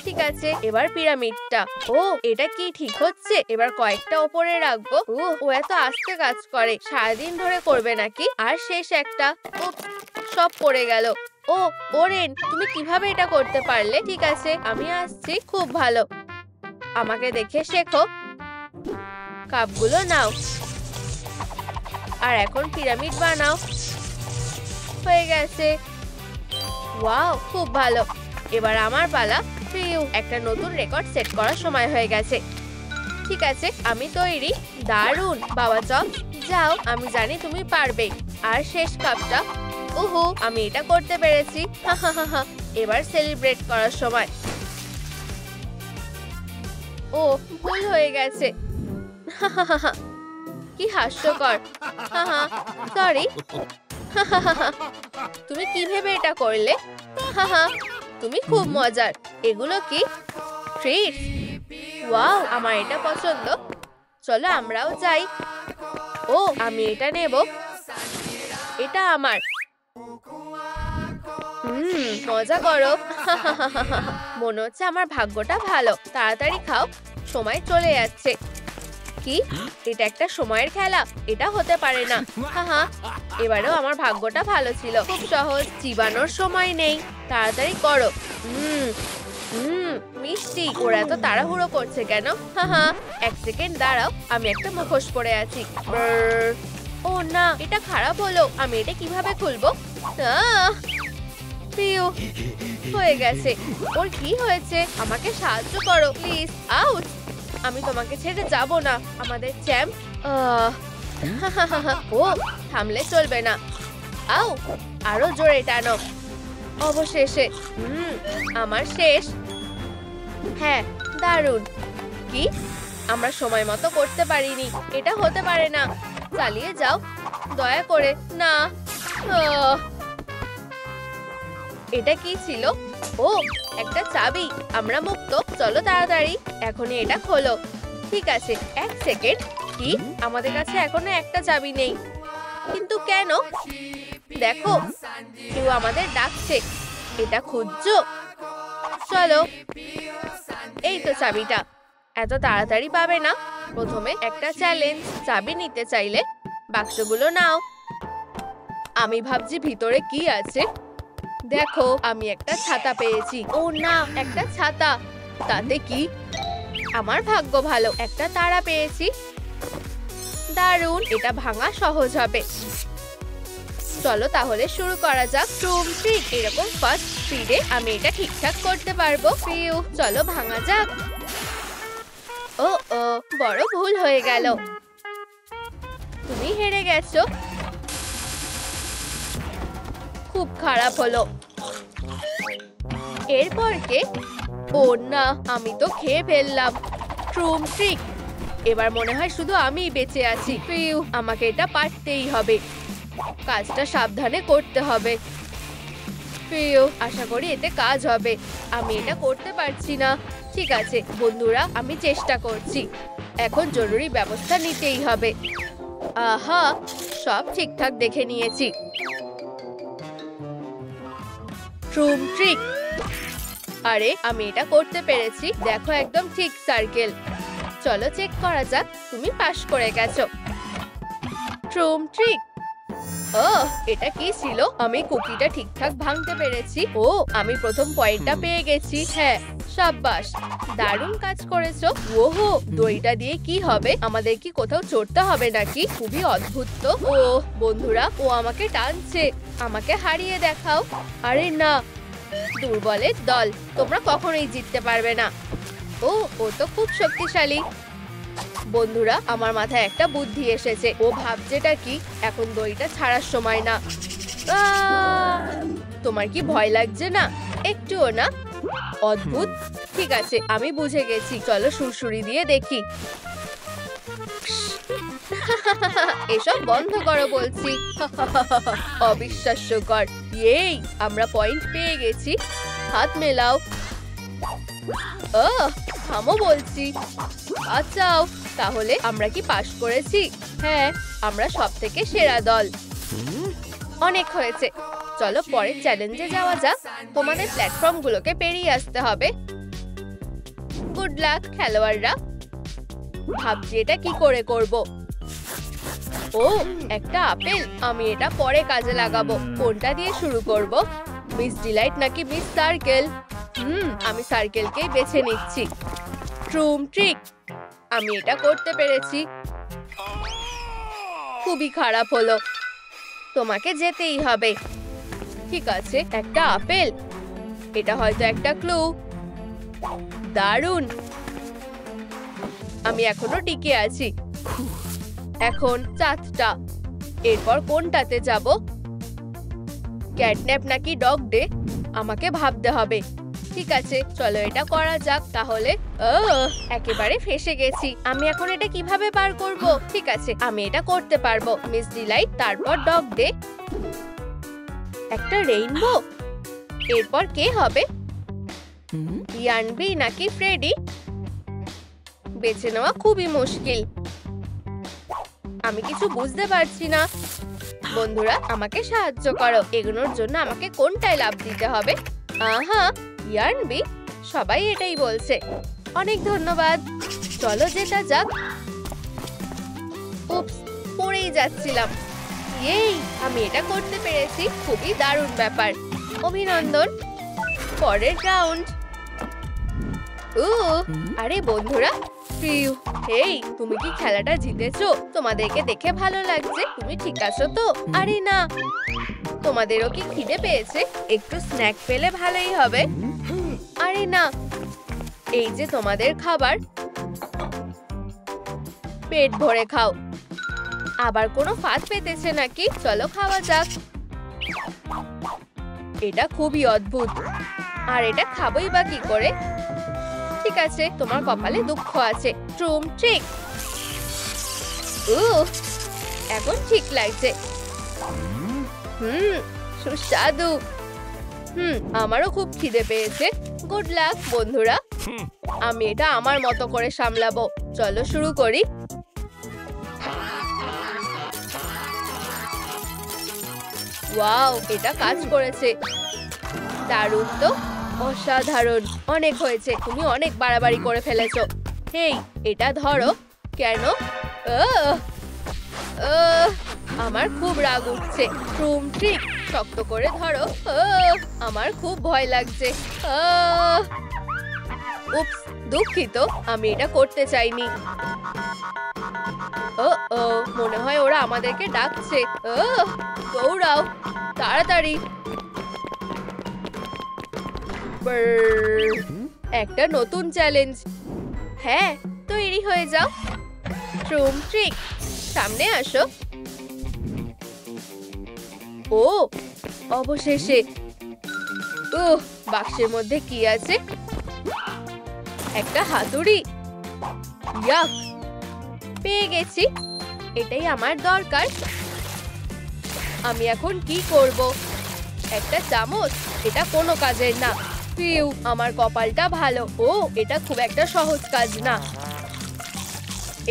ঠিক আছে, এবার পিরামিডটা। ও, এটা কি ঠিক হচ্ছে? এবার কয়েকটা ওপরে রাখবো। ও এত আস্তে কাজ করে। সারাদিন ধরে করবে নাকি? আর শেষ একটা। সব পড়ে গেল। ও ওরেন, তুমি কিভাবে এটা করতে পারলে? ঠিক আছে, আমি আসছি। খুব ভালো। আমাকে দেখে শেখো। কাপগুলো নাও। আর এখন পিরামিড বানাও। হয়ে গেছে। ওয়াও, খুব ভালো। এবার আমার পালা। একটা নতুন রেকর্ড সেট করার সময় হয়ে গেছে। ঠিক আছে, আমি তৈরি। দারুণ। বাবা চক, যাও। আমি জানি তুমি পারবে। আর শেষ কাপটা। ওহো, আমি এটা করতে পেরেছি। এবার সেলিব্রেট করার সময়। ও, ভুল হয়ে গেছে। কি হাস্যকর। সরি। তুমি কি ভেবে এটা করলে? তুমি খুব মজার। এগুলো কি? ট্রিট। ওয়াও, আমার এটা পছন্দ। চলো আমরাও যাই। ও আমি এটা নেব, এটা আমার। মজা করো। মনে হচ্ছে আমার ভাগ্যটা ভালো। তাড়াতাড়ি খাও, সময় চলে যাচ্ছে। কি, এটা একটা সময়ের খেলা? এটা হতে পারে না। হা, এবারেও আমার ভাগ্যটা ভালো ছিল। খুব সহজ, চিবানোর সময় নেই, তাড়াতাড়ি করো। মিষ্টি। ওরা এত তাড়াহুড়ো করছে কেন? হা, 1 সেকেন্ড দাঁড়াও, আমি একটা মুখোশ পরে আছি। ও না, এটা খারাপ হলো। আমি এটা কিভাবে খুলবো? হয়ে গেছে। ওর কি হয়েছে? আমাকে সাহায্য করো প্লিজ। আউট! আমি তোমাকে ছেড়ে যাব না, আমাদের চ্যাম্প। ও থামলে চলবে না। আউ, আরো জোরে টানো। অবশেষে। আমার শেষ। হ্যাঁ, দারুণ। কি, আমরা সময় মতো করতে পারিনি। এটা হতে পারে না। চালিয়ে যাও, দয়া করে। না। এটা কি ছিল? ও, একটা চাবি। আমরা মুক্ত। চলো তাড়াতাড়ি, এখনই এটা খোলো। ঠিক আছে, 1 সেকেন্ড। কি, আমাদের কাছে এখনো একটা চাবি নেই। কিন্তু কেন? দেখো, কেউ আমাদের ডাকছে। এটা খুঁজছো? চলো। এই তো চাবিটা। এত তাড়াতাড়ি পাবে না। প্রথমে একটা চ্যালেঞ্জ। চাবি নিতে চাইলে বাক্সগুলো নাও। আমি ভাবছি ভিতরে কি আছে। দেখো, আমি একটা ছাতা পেয়েছি। ও না, একটা ছাতা। তাতে কি? আমার ভাগ্য ভালো, একটা তারা পেয়েছি। দারুণ, এটা ভাঙা সহজ হবে। চলো তাহলে শুরু করা যাক। ট্রিক, এরকম ফার্স্ট স্পিডে আমি এটা ঠিকঠাক করতে পারবো। চলো ভাঙা যাক। ও বড় ভুল হয়ে গেল। তুমি হেরে গেছো। খুব খারাপ হলো। এরপর কে? ও না, আমি তো খেয়ে ফেললাম। ট্রিক, এবার মনে হয় শুধু আমিই বেঁচে আছি। আমাকে এটা পারতেই হবে। কাজটা সাবধানে করতে হবে। আশা করি এতে কাজ হবে। আমি এটা করতে পারছি না। ঠিক আছে বন্ধুরা, আমি চেষ্টা করছি। এখন জরুরি ব্যবস্থা নিতেই হবে। আহা, সব ঠিকঠাক দেখে নিয়েছি। ট্রিক, আরে আমি এটা করতে পেরেছি। দেখো, একদম ঠিক সার্কেল। চলো চেক করা যাক। তুমি পাস করে গেছো। ট্রিক, ও এটা কি ছিল? আমি কুকিটা ঠিকঠাক ভাঙতে পেরেছি। ও, আমি প্রথম পয়েন্টটা পেয়ে গেছি। হ্যাঁ, সাব্বাস, দারুণ কাজ করেছো। ওহো, দড়িটা দিয়ে কি হবে? আমাদের কি কোথাও চড়তে হবে নাকি? খুবই অদ্ভুত তো। ও বন্ধুরা, ও আমাকে টানছে। আমাকে হারিয়ে দেখাও। আরে না, দুর্বলের দল, তোমরা কখনোই জিততে পারবে না। ও তো খুব শক্তিশালী। বন্ধুরা, আমার মাথায় একটা বুদ্ধি এসেছে। ও ভাবছেটা কি? এখন দড়িটা ছাড়ার সময় না। তোমার কি ভয় লাগছে না? একটুও না? অদ্ভুত। ঠিক আছে, আমি বুঝে গেছি। চলো সুরসুরি দিয়ে দেখি। এসব বন্ধ করো বলছি। অবিশ্বাস্যকর। এই, আমরা পয়েন্ট পেয়ে গেছি। হাত মেলাও। থামো বলছি। বাঁচাও। তাহলে আমরা কি পাস করেছি? হ্যাঁ, আমরা সবথেকে সেরা দল। অনেক হয়েছে, চলো পরের চ্যালেঞ্জে যাওয়া যাক। তোমাদের প্ল্যাটফর্মগুলোকে পেরিয়ে আসতে হবে। গুড লাক খেলোয়াড়রা। ভাবছি এটা কি করে করব। ও, একটা আপেল। আমি এটা পরে কাজে লাগাবো। কোনটা দিয়ে শুরু করব? মিস ডিলাইট নাকি মিস সার্কেল? আমি সার্কেলকেই বেছে নিচ্ছি। ট্রিক, আমি এটা করতে পেরেছি। খুবই খারাপ হলো। তোমাকে যেতেই হবে। ঠিক আছে, একটা আপেল। এটা হয়তো একটা ক্লু। দারুণ, আমি এখনো টিকে আছি। এখন 4টা। এরপর কোনটাতে যাব? ক্যাটন্যাপ নাকি ডগ ডে? আমাকে ভাবতে হবে। ঠিক আছে, চলো এটা করা যাক তাহলে। একেবারে ফেঁসে গেছি। আমি এখন এটা কিভাবে পার করব? ঠিক আছে, আমি এটা করতে পারবো। মিস ডিলাইট, তারপর ডগ ডে, একটা রেইনবো। এরপর কে হবে? ইয়ানবি নাকি ফ্রেডি? বেছে নেওয়া খুবই মুশকিল। আমি কিছু বুঝতে পারছি না। বন্ধুরা আমাকে সাহায্য করো, এগোনোর জন্য আমাকে কোনটায় লাফ দিতে হবে? আহা, ইয়ার্নবি, সবাই এটাই বলছে। অনেক ধন্যবাদ, চলো যেটা যাক। উপস, পড়েই যাচ্ছিলাম। এই, আমি এটা করতে পেরেছি, খুবই দারুণ ব্যাপার, অভিনন্দন। পরের রাউন্ড। আরে বন্ধুরা, হেই, তুমি কি খেলাটা জিতেছো? তোমাদেরকে দেখে ভালো লাগছে। তুমি ঠিক আছো তো? আরে না, তোমাদেরও কি খিদে পেয়েছে? একটু স্ন্যাক পেলে ভালোই হবে। আরে না, এই যে তোমাদের খাবার, পেট ভরে খাও। আবার কোনো ফাঁদ পেতেছে নাকি? চলো খাওয়া যাক। এটা খুবই অদ্ভুত, আর এটা খাবোই বা কি করে? ঠিক আছে, তোমার কপালে দুঃখ আছে। ট্রুম ট্রিক। এখন ঠিক লাগছে। সুস্বাদু। আমারও খুব খিদে পেয়েছে। গুড লাক বন্ধুরা, আমি এটা আমার মতো করে সামলাবো। চলো শুরু করি। ওয়াও, এটা কাজ করেছে। দারুণ তো, অসাধারণ। অনেক হয়েছে, তুমি অনেক বাড়াবাড়ি করে ফেলেছো। হেই, এটা ধরো। কেন? আমার খুব রাগ উঠছে। ট্রুম ট্রিক, শক্ত করে ধরো। আমার খুব ভয় লাগছে। উপস, দুঃখিত, আমি এটা করতে চাইনি। ও, মনে হয় ওরা আমাদেরকে ডাকছে। দৌড়াও তাড়াতাড়ি। একটা নতুন চ্যালেঞ্জ। হ্যাঁ, তৈরি হয়ে যাও। ট্রুম ট্রিক, সামনে আসো। ও, অবশেষে। বাক্সের মধ্যে কি আছে? একটা হাতুড়ি। ইয়াক, পেয়ে গেছি। এটাই আমার দরকার। আমি এখন কি করব? একটা চামচ? এটা কোনো কাজের না। আমার কপালটা ভালো। এটা খুব একটা সহজ কাজ না।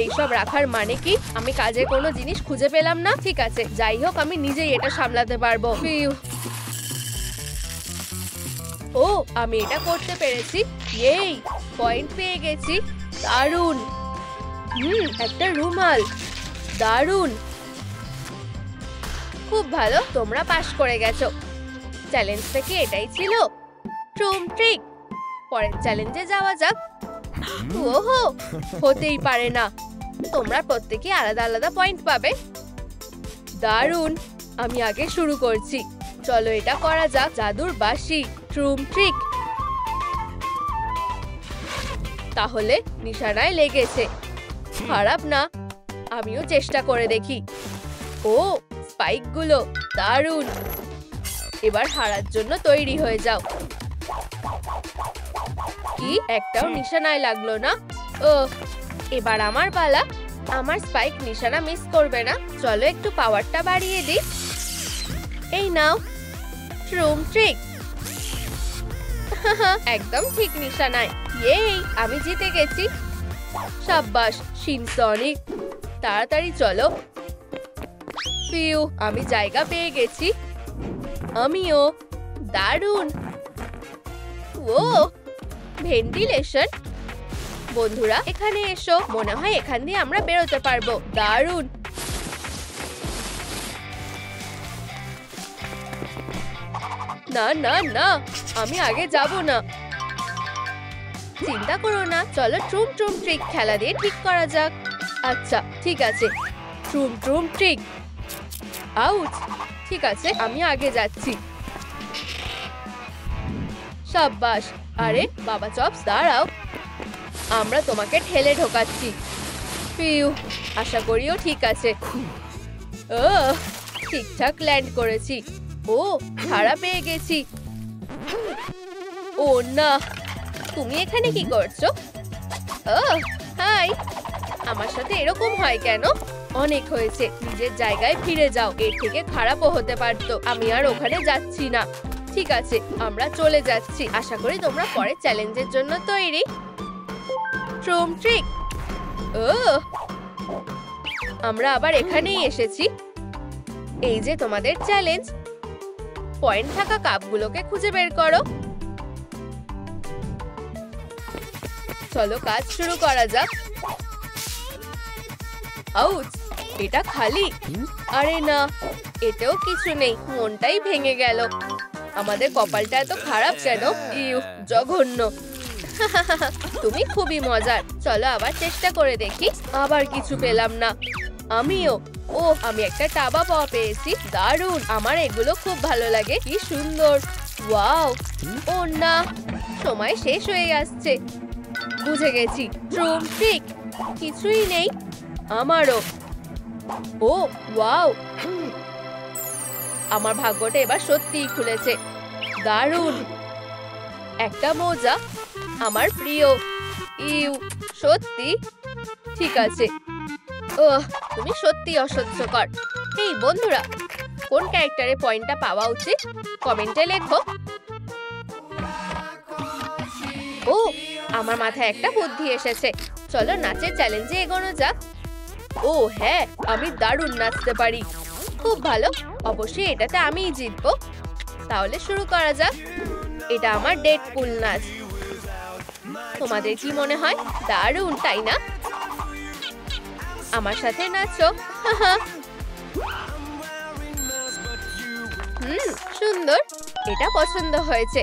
এইসব রাখার মানে কি? আমি কাজের কোনো জিনিস খুঁজে পেলাম না। ঠিক আছে, যাই হোক, আমি নিজেই এটা সামলাতে পারবো। আমি এটা করতে পেরেছি। এই, পয়েন্ট পেয়ে গেছি। দারুণ। একটা রুমাল। দারুণ, খুব ভালো, তোমরা পাস করে গেছো। চ্যালেঞ্জটা কি এটাই ছিল? ট্রুম ট্রিক। পরের চ্যালেঞ্জে যাওয়া যাক। ওহো, হতেই পারে না। তোমরা প্রত্যেকে আলাদা আলাদা পয়েন্ট পাবে। দারুণ, আমি আগে শুরু করছি। চলো এটা করা যাক। জাদুর বাঁশি। ট্রুম ট্রিক। তাহলে নিশানায় লেগেছে। খারাপ না, আমিও চেষ্টা করে দেখি। স্পাইক গুলো দারুণ। এবার হারার জন্য তৈরি হয়ে যাও। কি, একটাও নিশানায় লাগলো না? এবার আমার পালা। আমার স্পাইক নিশানা মিস করবে না। চলো একটু পাওয়ারটা বাড়িয়ে দিই। এই নাও। ট্রুম ট্রিক। একদম ঠিক নিশানায়। এই, আমি জিতে গেছি। সাব্বাস শিনসনিক, তাড়াতাড়ি চলো। আমি জায়গা পেয়ে গেছি। আমিও। দারুণ। ভেন্টিলেশন। বন্ধুরা এখানে এসো, মনে হয় এখান দিয়ে আমরা বেরোতে পারবো। দারুণ। না না না, আমি আগে যাব না। চিন্তা করো না, চলো ট্রুম ট্রুম ট্রিক খেলা দিয়ে ঠিক করা যাক। আচ্ছা ঠিক আছে, ট্রুম ট্রুম ট্রিক। আউট। ঠিক আছে, আমি আগে যাচ্ছি। সাব্বাস। আরে বাবা চপস, দাঁড়াও, আমরা তোমাকে ঠেলে ঢোকাচ্ছি। আশা করিও ঠিক আছে। ঠিকঠাক ল্যান্ড করেছি। ছাড়া পেয়ে গেছি। ও না, তুমি এখানে কি করছো? হাই, আমার সাথে এরকম হয় কেন? অনেক হয়েছে, নিজের জায়গায় ফিরে যাও। এর থেকে খারাপও হতে পারতো। আমি আর ওখানে যাচ্ছি না। ঠিক আছে, আমরা চলে যাচ্ছি। আশা করি তোমরা পরের চ্যালেঞ্জের জন্য তৈরি। ট্রুম ট্রিক। আমরা আবার এখানেই এসেছি। এই যে তোমাদের চ্যালেঞ্জ, পয়েন্ট থাকা কাপগুলোকে খুঁজে বের করো। চলো কাজ শুরু করা যাক। আউচ, এটা খালি। আরে না, এতেও কিছু নেই, মনটাই ভেঙে গেল। আমাদের কপালটা এত খারাপ কেন? ইউ, জঘন্য। তুমি খুবই মজার। চলো আবার চেষ্টা করে দেখি। আবার কিছু পেলাম না। আমিও। ও, আমি একটা টাবা পাওয়া পেয়েছি। দারুণ, আমার এগুলো খুব ভালো লাগে। কি সুন্দর। ওয়াও। ও না, সময় শেষ হয়ে আসছে। বুঝে গেছি, ট্রুম ট্রিক। কিছুই নেই। আমারও। ও ওয়াও, আমার ভাগ্যটা এবার সত্যিই খুলেছে। দারুণ। একটা মোজা, আমার প্রিয়। ইউ, সত্যি? ঠিক আছে। ওহ, তুমি সত্যি অসহ্যকর। এই বন্ধুরা, কোন ক্যারেক্টারে পয়েন্টটা পাওয়া উচিত কমেন্টে লেখো। ও, আমার মাথায় একটা বুদ্ধি এসেছে। চলো নাচের চ্যালেঞ্জে এগোনো যাক। ও হ্যাঁ, আমি দারুণ নাচতে পারি। খুব ভালো, অবশ্যই এটাতে আমিই জিতবো। তাহলে শুরু করা যাক। এটা আমার ডেডপুল নাচ। তোমাদের কি মনে হয়? দারুণ, তাই না? আমার সাথে নাচো। সুন্দর, এটা পছন্দ হয়েছে।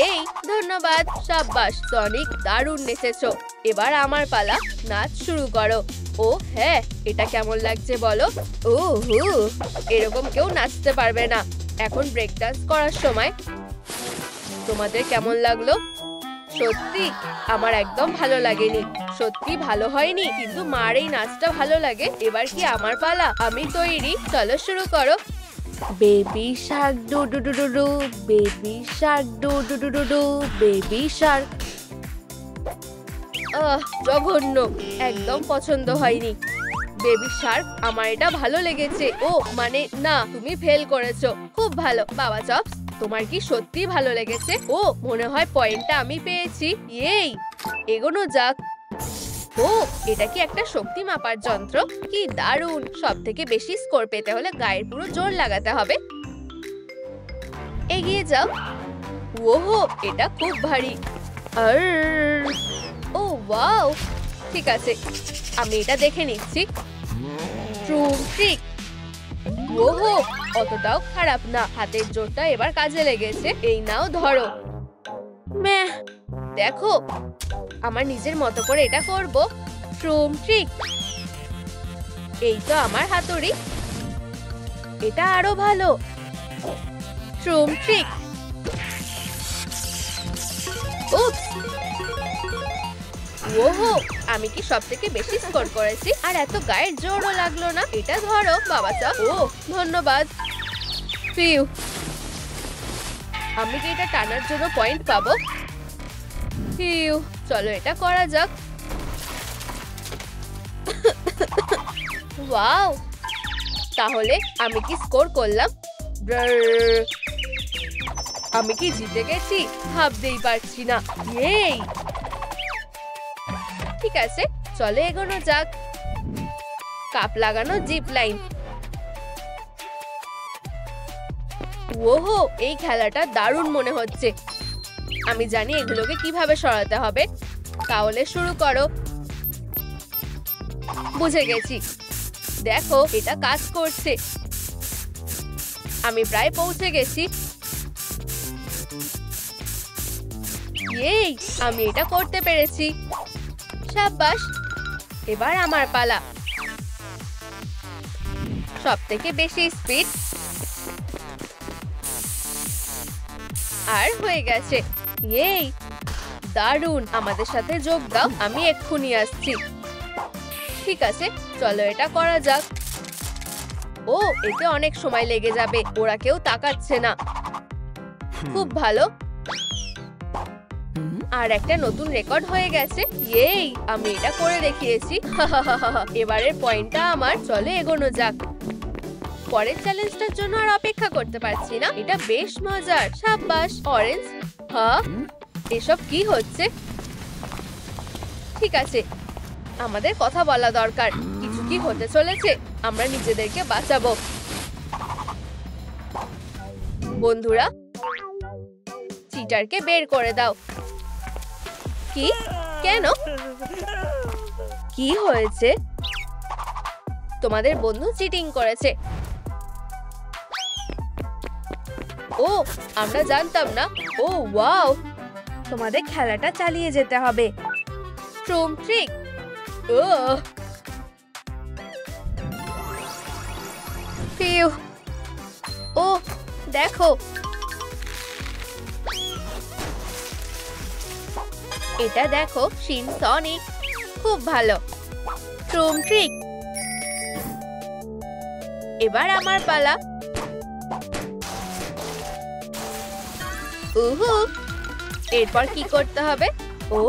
এই ধন্যবাদ, সাব্বাস সনিক, দারুণ নেচেছো। এবার আমার পালা, নাচ শুরু করো। ও হ্যাঁ, এটা কেমন লাগছে বলো? ও হু, এরকম কেউ নাচতে পারবে না। এখন ব্রেক ডান্স করার সময়। তোমাদের কেমন লাগলো? সত্যি আমার একদম ভালো লাগেনি। সত্যি ভালো হয়নি, কিন্তু মার এই নাচটা ভালো লাগে। এবার কি আমার পালা? আমি তৈরি। চলো শুরু করো। Baby Shark do do do do do, baby Shark do do do do do, baby Shark. জঘন্য, একদম পছন্দ হয়নি। বেবি শার্ক, আমার এটা ভালো লেগেছে। ও মানে না, তুমি ফেল করেছো। খুব ভালো বাবা চপস, তোমার কি সত্যি ভালো লেগেছে? ও মনে হয় পয়েন্টটা আমি পেয়েছি। এই এগোনো যাক। ও, এটা কি একটা শক্তি মাপার যন্ত্র? কি দারুণ। সব থেকে বেশি স্কোর পেতে হলে গায়ের পুরো জোর লাগাতে হবে। এগিয়ে যাও। ওহো, এটা খুব ভারী। আর ও ওয়াও, ঠিক আছে, আমি এটা দেখে নিচ্ছি। ট্রুম ট্রিক। ওহো, অতটাও খারাপ না। হাতের জোরটা এবার কাজে লেগেছে। এই নাও ধরো। ম্যাহ, দেখো, আমার নিজের মতো করে এটা করব। ট্রুম ট্রিক। এই তো আমার হাতুড়ি। এটা আরো ভালো। ট্রুম ট্রিক। উপস। ওহো, আমি কি সব থেকে বেশি স্কোর করেছি? আর এত গায়ের জোরও লাগলো না। এটা ধরো বাবা চপ। ও ধন্যবাদ। ফিউ, আমি কি এটা টানার জন্য পয়েন্ট পাবো? ফিউ, চলো এটা করা যাক। ওয়াও, তাহলে আমি কি স্কোর করলাম? আমি কি জিতে গেছি? ভাবতেই পারছি না। এই ঠিক আছে, চলে এগোনো যাক। কাপ লাগানো জিপ লাইন। ওহো, এই খেলাটা দারুণ মনে হচ্ছে। আমি জানি এগুলোকে কিভাবে সরাতে হবে। তাহলে শুরু করো। বুঝে গেছি। দেখো, এটা কাজ করছে। আমি প্রায় পৌঁছে গেছি। এই, আমি এটা করতে পেরেছি। সাব্বাস, এবার আমার পালা। সব থেকে বেশি স্পিড। আর হয়ে গেছে। এই দারুণ, আমাদের সাথে যোগ দাও। আমি এক্ষুনি আসছি। ঠিক আছে, চলো এটা করা যাক। ও, এতে অনেক সময় লেগে যাবে। ওরা কেউ তাকাচ্ছে না। খুব ভালো। আর একটা নতুন রেকর্ড হয়ে গেছে। এই, আমি এটা করে দেখিয়েছি। এবারের পয়েন্টটা আমার। চলে এগোনো যাক। পরের চ্যালেঞ্জটার জন্য আর অপেক্ষা করতে পারছি না। এটা বেশ মজার। সাব্বাস অরেঞ্জ। হ্যাঁ, এসব কি হচ্ছে? ঠিক আছে, আমাদের কথা বলা দরকার। কিছু কি হতে চলেছে? আমরা নিজেদেরকে বাঁচাবো। বন্ধুরা, চিটারকে বের করে দাও। কি? কেন? কি হয়েছে? তোমাদের বন্ধু চিটিং করেছে। ও, আমরা জানতাম না। ও ওয়াও, তোমাদের খেলাটা চালিয়ে যেতে হবে। ট্রুম ট্রিক। ফিউ। ও দেখো, এটা দেখো সিনসনিক, খুব ভালো। ট্রুম ট্রিক। এবার আমার পালা। উহু, এরপর কি করতে হবে? ও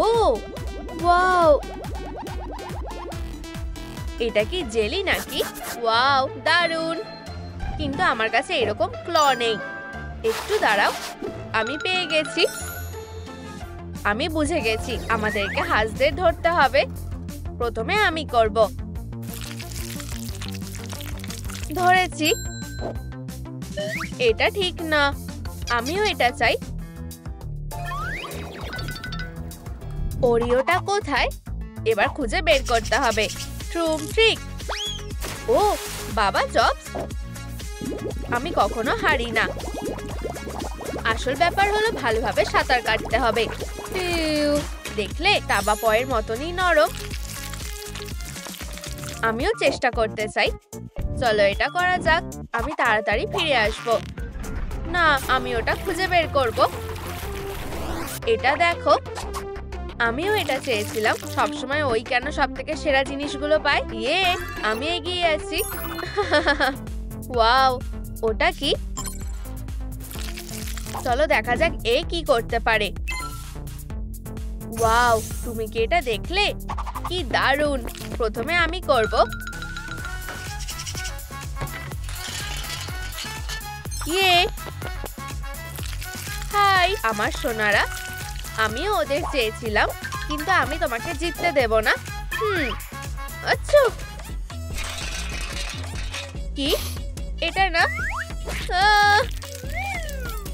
ওয়াও, এটা কি জেলি নাকি? ওয়াও, দারুণ। কিন্তু আমার কাছে এরকম ক্ল নেই। একটু দাঁড়াও, আমি পেয়ে গেছি। আমি বুঝে গেছি, আমাদেরকে হাঁসদের ধরতে হবে। প্রথমে আমি করব। ধরেছি। এটা ঠিক না, আমিও এটা চাই। ওরিওটা কোথায়? এবার খুঁজে বের করতে হবে। ট্রুম ট্রিক। ও বাবা জবস, আমি কখনো হারি না। আসল ব্যাপার হলো ভালোভাবে সাঁতার কাটতে হবে। দেখলে, টাবা পয়ের মতনই নরম। আমিও চেষ্টা করতে চাই। চলো এটা করা যাক। আমি তাড়াতাড়ি ফিরে আসব। না, আমি ওটা খুঁজে বের করব। এটা দেখো, আমিও এটা চেয়েছিলাম। সবসময় ওই কেন সব থেকে সেরা জিনিসগুলো পায়? ইয়ে, আমি এগিয়ে আছি। ওয়াও, ওটা কি? চলো দেখা যাক এ কি করতে পারে। ওয়াও, তুমি কি এটা দেখলে? কি দারুণ। প্রথমে আমি করব। ইয়ে, হাই আমার সোনারা। আমিও ওদের চেয়েছিলাম, কিন্তু আমি তোমাকে জিততে দেব না। আচ্ছা, কি এটা না?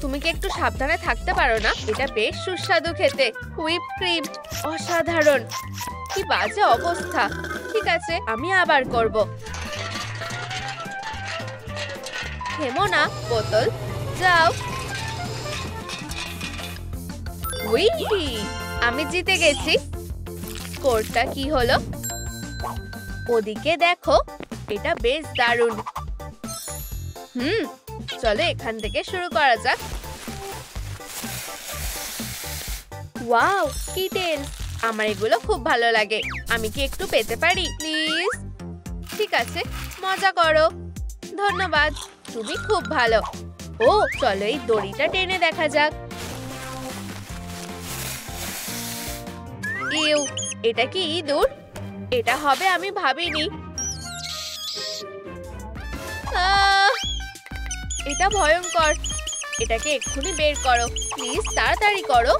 তুমি কি একটু সাবধানে থাকতে পারো না? এটা বেশ সুস্বাদু খেতে। হুইপ ক্রিম, অসাধারণ। কি বাজে অবস্থা। ঠিক আছে, আমি আবার করব। থেমো না বোতল, যাও। উই, আমি জিতে গেছি। স্কোরটা কি হলো? ওদিকে দেখো, এটা বেশ দারুণ। চলো এখান থেকে শুরু করা যাক। Wow, kitten. আমার এগুলো খুব ভালো লাগে। আমি কি একটু পেতে পারি প্লিজ? ঠিক আছে, মজা করো। ধন্যবাদ, তুমি খুব ভালো। ও চলো এই দড়িটা টেনে দেখা যাক। ইউ, এটা কি ইঁদুর? এটা হবে আমি ভাবিনি। এটা ভয়ঙ্কর। এটাকে এক্ষুনি বের করো প্লিজ, তাড়াতাড়ি করো।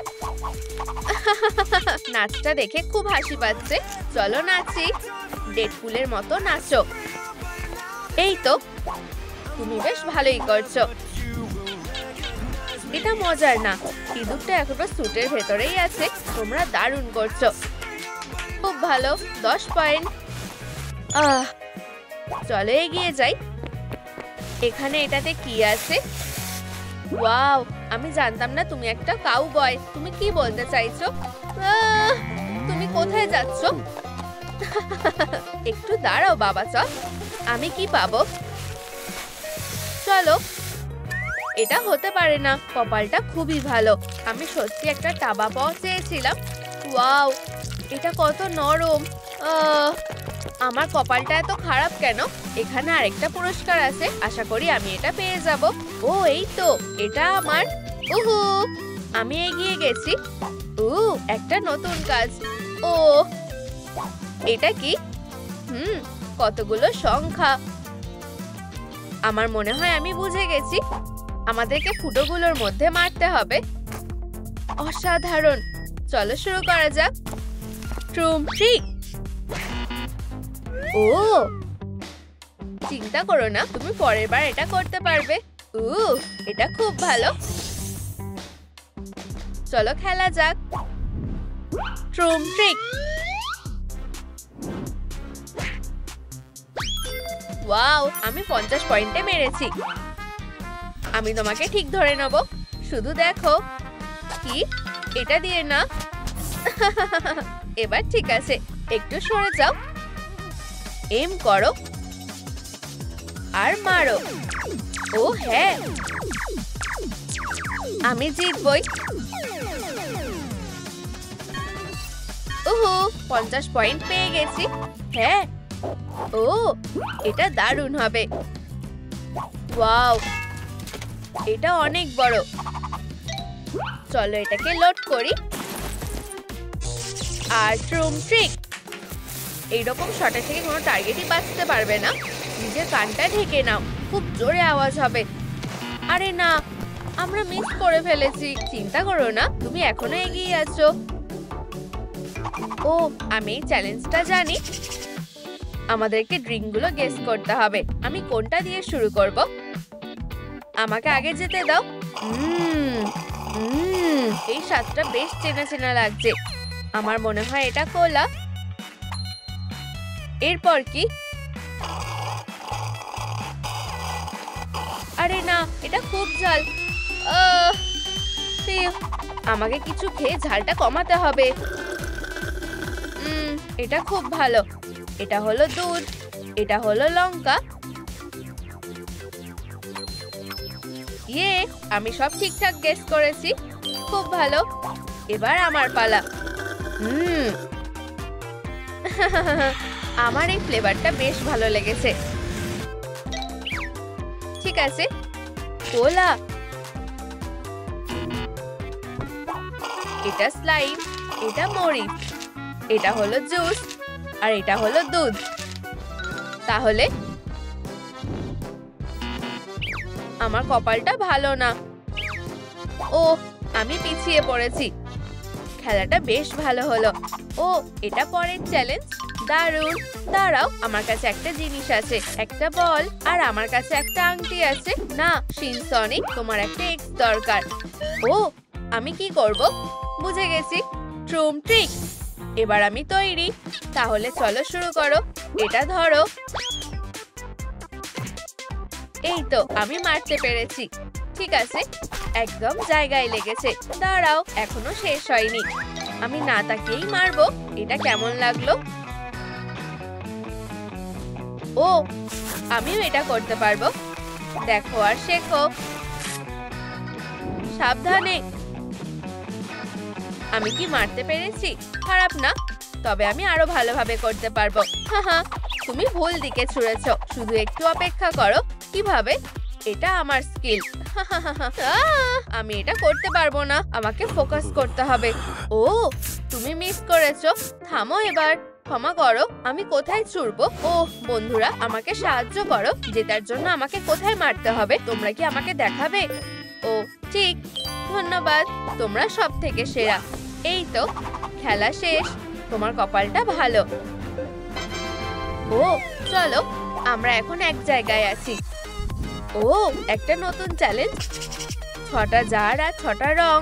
নাচটা দেখে খুব হাসি পাচ্ছে। চলো নাচি, ডেডপুলের মতো নাচো। এই তো, তুমি বেশ ভালোই করছো। এটা মজার না। ইঁদুরটা এখনো স্যুটের ভেতরেই আছে। তোমরা দারুণ করছো, খুব ভালো। 10 পয়েন্ট। চলো এগিয়ে যাই। এখানে এটাতে কি আছে? ওয়াও, আমি জানতাম না তুমি একটা কাউবয়। তুমি কি বলতে চাইছো? তুমি কোথায় যাচ্ছ? একটু দাঁড়াও বাবা, চল। আমি কি পাবো? চলো। এটা হতে পারে না। কপালটা খুবই ভালো। আমি সত্যি একটা টাবা পাওয়া চেয়েছিলাম। ওয়াও, এটা কত নরম। আমার কপালটা এত খারাপ কেন? এখানে আরেকটা পুরস্কার আছে। আশা করি আমি এটা পেয়ে যাব। ও এই তো, এটা আমার। উহু, আমি এগিয়ে গেছি। একটা নতুন কাজ। ও এটা কি? কতগুলো সংখ্যা। আমার মনে হয় আমি বুঝে গেছি। আমাদেরকে ফুটোগুলোর মধ্যে মারতে হবে। অসাধারণ। চলো শুরু করা যাক। ট্রুম ট্রিক। ও চিন্তা করো না, তুমি পরের বার এটা করতে পারবে। এটা খুব ভালো। চলো খেলা যাক। ট্রুম ট্রিক। ওয়াও, আমি 50 পয়েন্টে মেরেছি। আমি তোমাকে ঠিক ধরে নেব, শুধু দেখো। কি, এটা দিয়ে না? এবার ঠিক আছে, একটু সরে যাও। এম করো আর মারো। ও হ্যাঁ, আমি জিতবই। 50 পয়েন্ট পেয়ে গেছি। হ্যাঁ, ও এটা দারুণ হবে। ওয়াও, এটা অনেক বড়। চলো এটাকে লোড করি। আর ট্রুম ট্রিক। এইরকম শটে থেকে কোনো টার্গেটই বাঁচতে পারবে না। নিজের কানটা ঢেকে নাও, খুব জোরে আওয়াজ হবে। আরে না, আমরা মিস করে ফেলেছি। চিন্তা করো না, তুমি এখনো এগিয়ে আছো। ও, আমি এই চ্যালেঞ্জটা জানি। আমাদেরকে ড্রিঙ্কগুলো গেস করতে হবে। আমি কোনটা দিয়ে শুরু করব? আমাকে আগে যেতে দাও। এই স্বাদটা বেশ চেনা চেনা লাগছে। আমার মনে হয় এটা কোলা। এরপর কি? আরে না, এটা খুব ঝাল। আমাকে কিছু খেয়ে ঝালটা কমাতে হবে। এটা খুব ভালো। এটা হলো দুধ, এটা হলো লঙ্কা। ইয়ে, আমি সব ঠিকঠাক গেস করেছি। খুব ভালো। এবার আমার পালা। আমার এই ফ্লেভারটা বেশ ভালো লেগেছে। ঠিক আছে, কোলা। এটা স্লাইম, এটা মরিচ, এটা হলো জুস, আর এটা হলো দুধ। তাহলে আমার কপালটা ভালো না। ও, আমি পিছিয়ে পড়েছি। খেলাটা বেশ ভালো হলো। ও, এটা পরের চ্যালেঞ্জ। দারুণ। দাঁড়াও, আমার কাছে একটা জিনিস আছে, একটা বল, আর আমার কাছে একটা আংটি আছে। না শিনসনিক, তোমার একটা এক্স দরকার। ও, আমি কি করব? বুঝে গেছি, ট্রুম ট্রিক। এবার আমি তৈরি। তাহলে চলো শুরু করো। এটা ধরো। এই তো, আমি মারতে পেরেছি। ঠিক আছে, একদম জায়গায় লেগেছে। দাঁড়াও, এখনো শেষ হয়নি। আমি না তাকিয়েই মারবো। এটা কেমন লাগলো? ও, আমিও এটা করতে পারবো। দেখো আর শেখো। সাবধানে। আমি কি মারতে পেরেছি? খারাপ না, তবে আমি আরো ভালোভাবে করতে পারবো। তুমি ভুল দিকে ছুঁড়েছো। শুধু একটু অপেক্ষা করো। কিভাবে? এটা আমার স্কিল। আমি এটা করতে পারবো না। আমাকে ফোকাস করতে হবে। ও, তুমি মিস করেছো। থামো এবার। ক্ষমা করো, আমি কোথায় ছুড়বো? ও বন্ধুরা, আমাকে সাহায্য করো। জেতার জন্য আমাকে কোথায় মারতে হবে? তোমরা কি আমাকে দেখাবে? ও ঠিক, ধন্যবাদ। তোমরা সব থেকে সেরা। এই তো, খেলা শেষ। তোমার কপালটা ভালো। ও চলো, আমরা এখন এক জায়গায় আছি। ও, একটা নতুন চ্যালেঞ্জ। 6টা জার আর 6টা রং।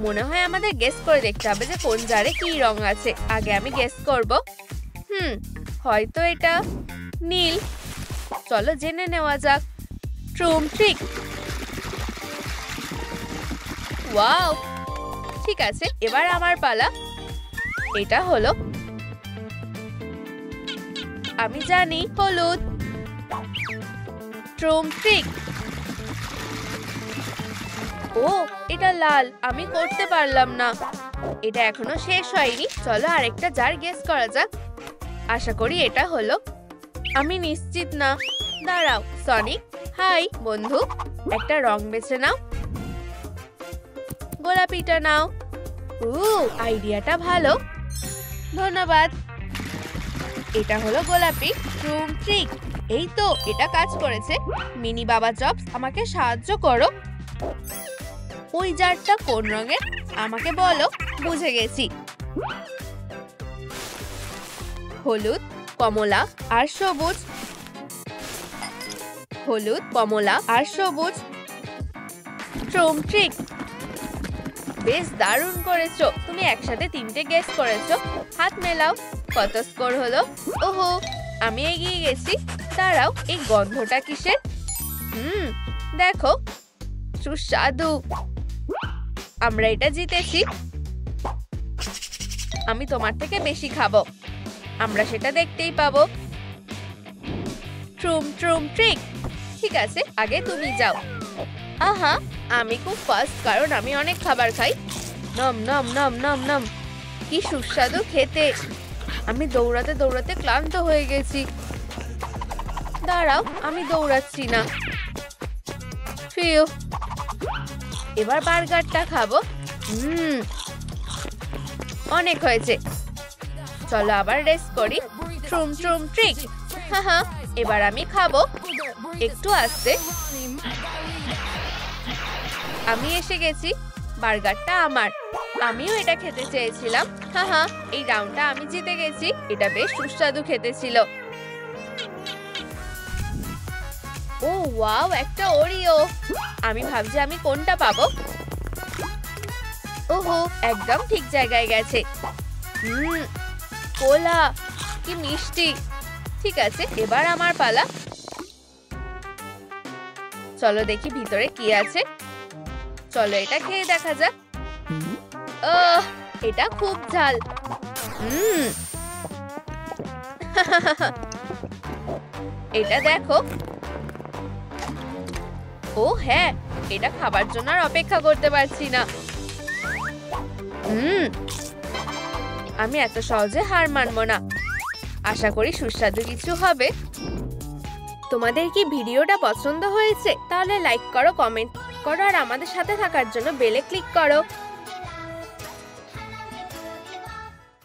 মনে হয় আমাদের গেস করে দেখতে হবে যে কোন জারে কি রং আছে। আগে আমি গেস করব। হয়তো এটা নীল। চলো জেনে নেওয়া যাক। ট্রুম ট্রিক। ওয়াও, ঠিক আছে, এবার আমার পালা। এটা হলো, আমি জানি, হলুদ। ট্রুম ট্রিক। ও, এটা লাল। আমি করতে পারলাম না। এটা এখনো শেষ হয়নি। চলো আরেকটা জার গেস করা যাক। আশা করি এটা হলো। আমি নিশ্চিত না। দাঁড়াও, সনিক। হাই বন্ধু, একটা রং বেছে নাও। গোলাপিটা নাও। আইডিয়াটা ভালো, ধন্যবাদ। এটা হলো গোলাপি। ট্রুম ট্রিক। এই তো, এটা কাজ করেছে। মিনি বাবা জবস, আমাকে সাহায্য করো। ওই জারটা কোন রঙের আমাকে বলো। বুঝে গেছি। হলুদ, কমলা আর সবুজ। হলুদ, কমলা আর সবুজ। ট্রুম ট্রিক, বেশ দারুণ করেছো। তুমি একসাথে 3টে গেস করেছো। হাত মেলাও। কত স্কোর হলো? ওহো, আমি এগিয়ে গেছি। দাঁড়াও, এই গন্ধটা কিসের? দেখো, সুস্বাদু। আমরা এটা জিতেছি। আমি তোমার থেকে বেশি খাবো। আমরা সেটা দেখতেই পাবো। ট্রুম ট্রুম ট্রিক। ঠিক আছে, আগে তুমি যাও। আহা, আমি খুব ফাস্ট, কারণ আমি অনেক খাবার খাই। নম নম নম নম নম, কি সুস্বাদু খেতে। আমি দৌড়াতে দৌড়াতে ক্লান্ত হয়ে গেছি। দাঁড়াও, আমি দৌড়াচ্ছি না। ফিউ, এবার বার্গারটা খাবো। অনেক হয়েছে, চলো আবার রেস্ট করি। ট্রুম ট্রুম ট্রিক। হ্যাঁ, এবার আমি খাবো। একটু আস্তে। আমি এসে গেছি। বার্গারটা আমার। আমিও এটা খেতে চেয়েছিলাম। হ্যাঁ, এই রাউন্ডটা আমি জিতে গেছি। এটা বেশ সুস্বাদু খেতে ছিল। ও ওয়াও, একটা ওরিও। আমি ভাবছি আমি কোনটা পাবো। ওহো, একদম ঠিক জায়গায় গেছে। কোলা, কি মিষ্টি। ঠিক আছে, এবার আমার পালা। চলো দেখি ভিতরে কি আছে। চলো এটা খেয়ে দেখা যাক। এটা খুব ঝাল। এটা দেখো। ও হ্যাঁ, এটা খাবার জন্য আর অপেক্ষা করতে পারছি না। আমি এত সহজে হার মানবো না। আশা করি সুস্বাদু কিছু হবে। তোমাদের কি ভিডিওটা পছন্দ হয়েছে? তাহলে লাইক করো, কমেন্ট করো আর আমাদের সাথে থাকার জন্য বেলে ক্লিক করো।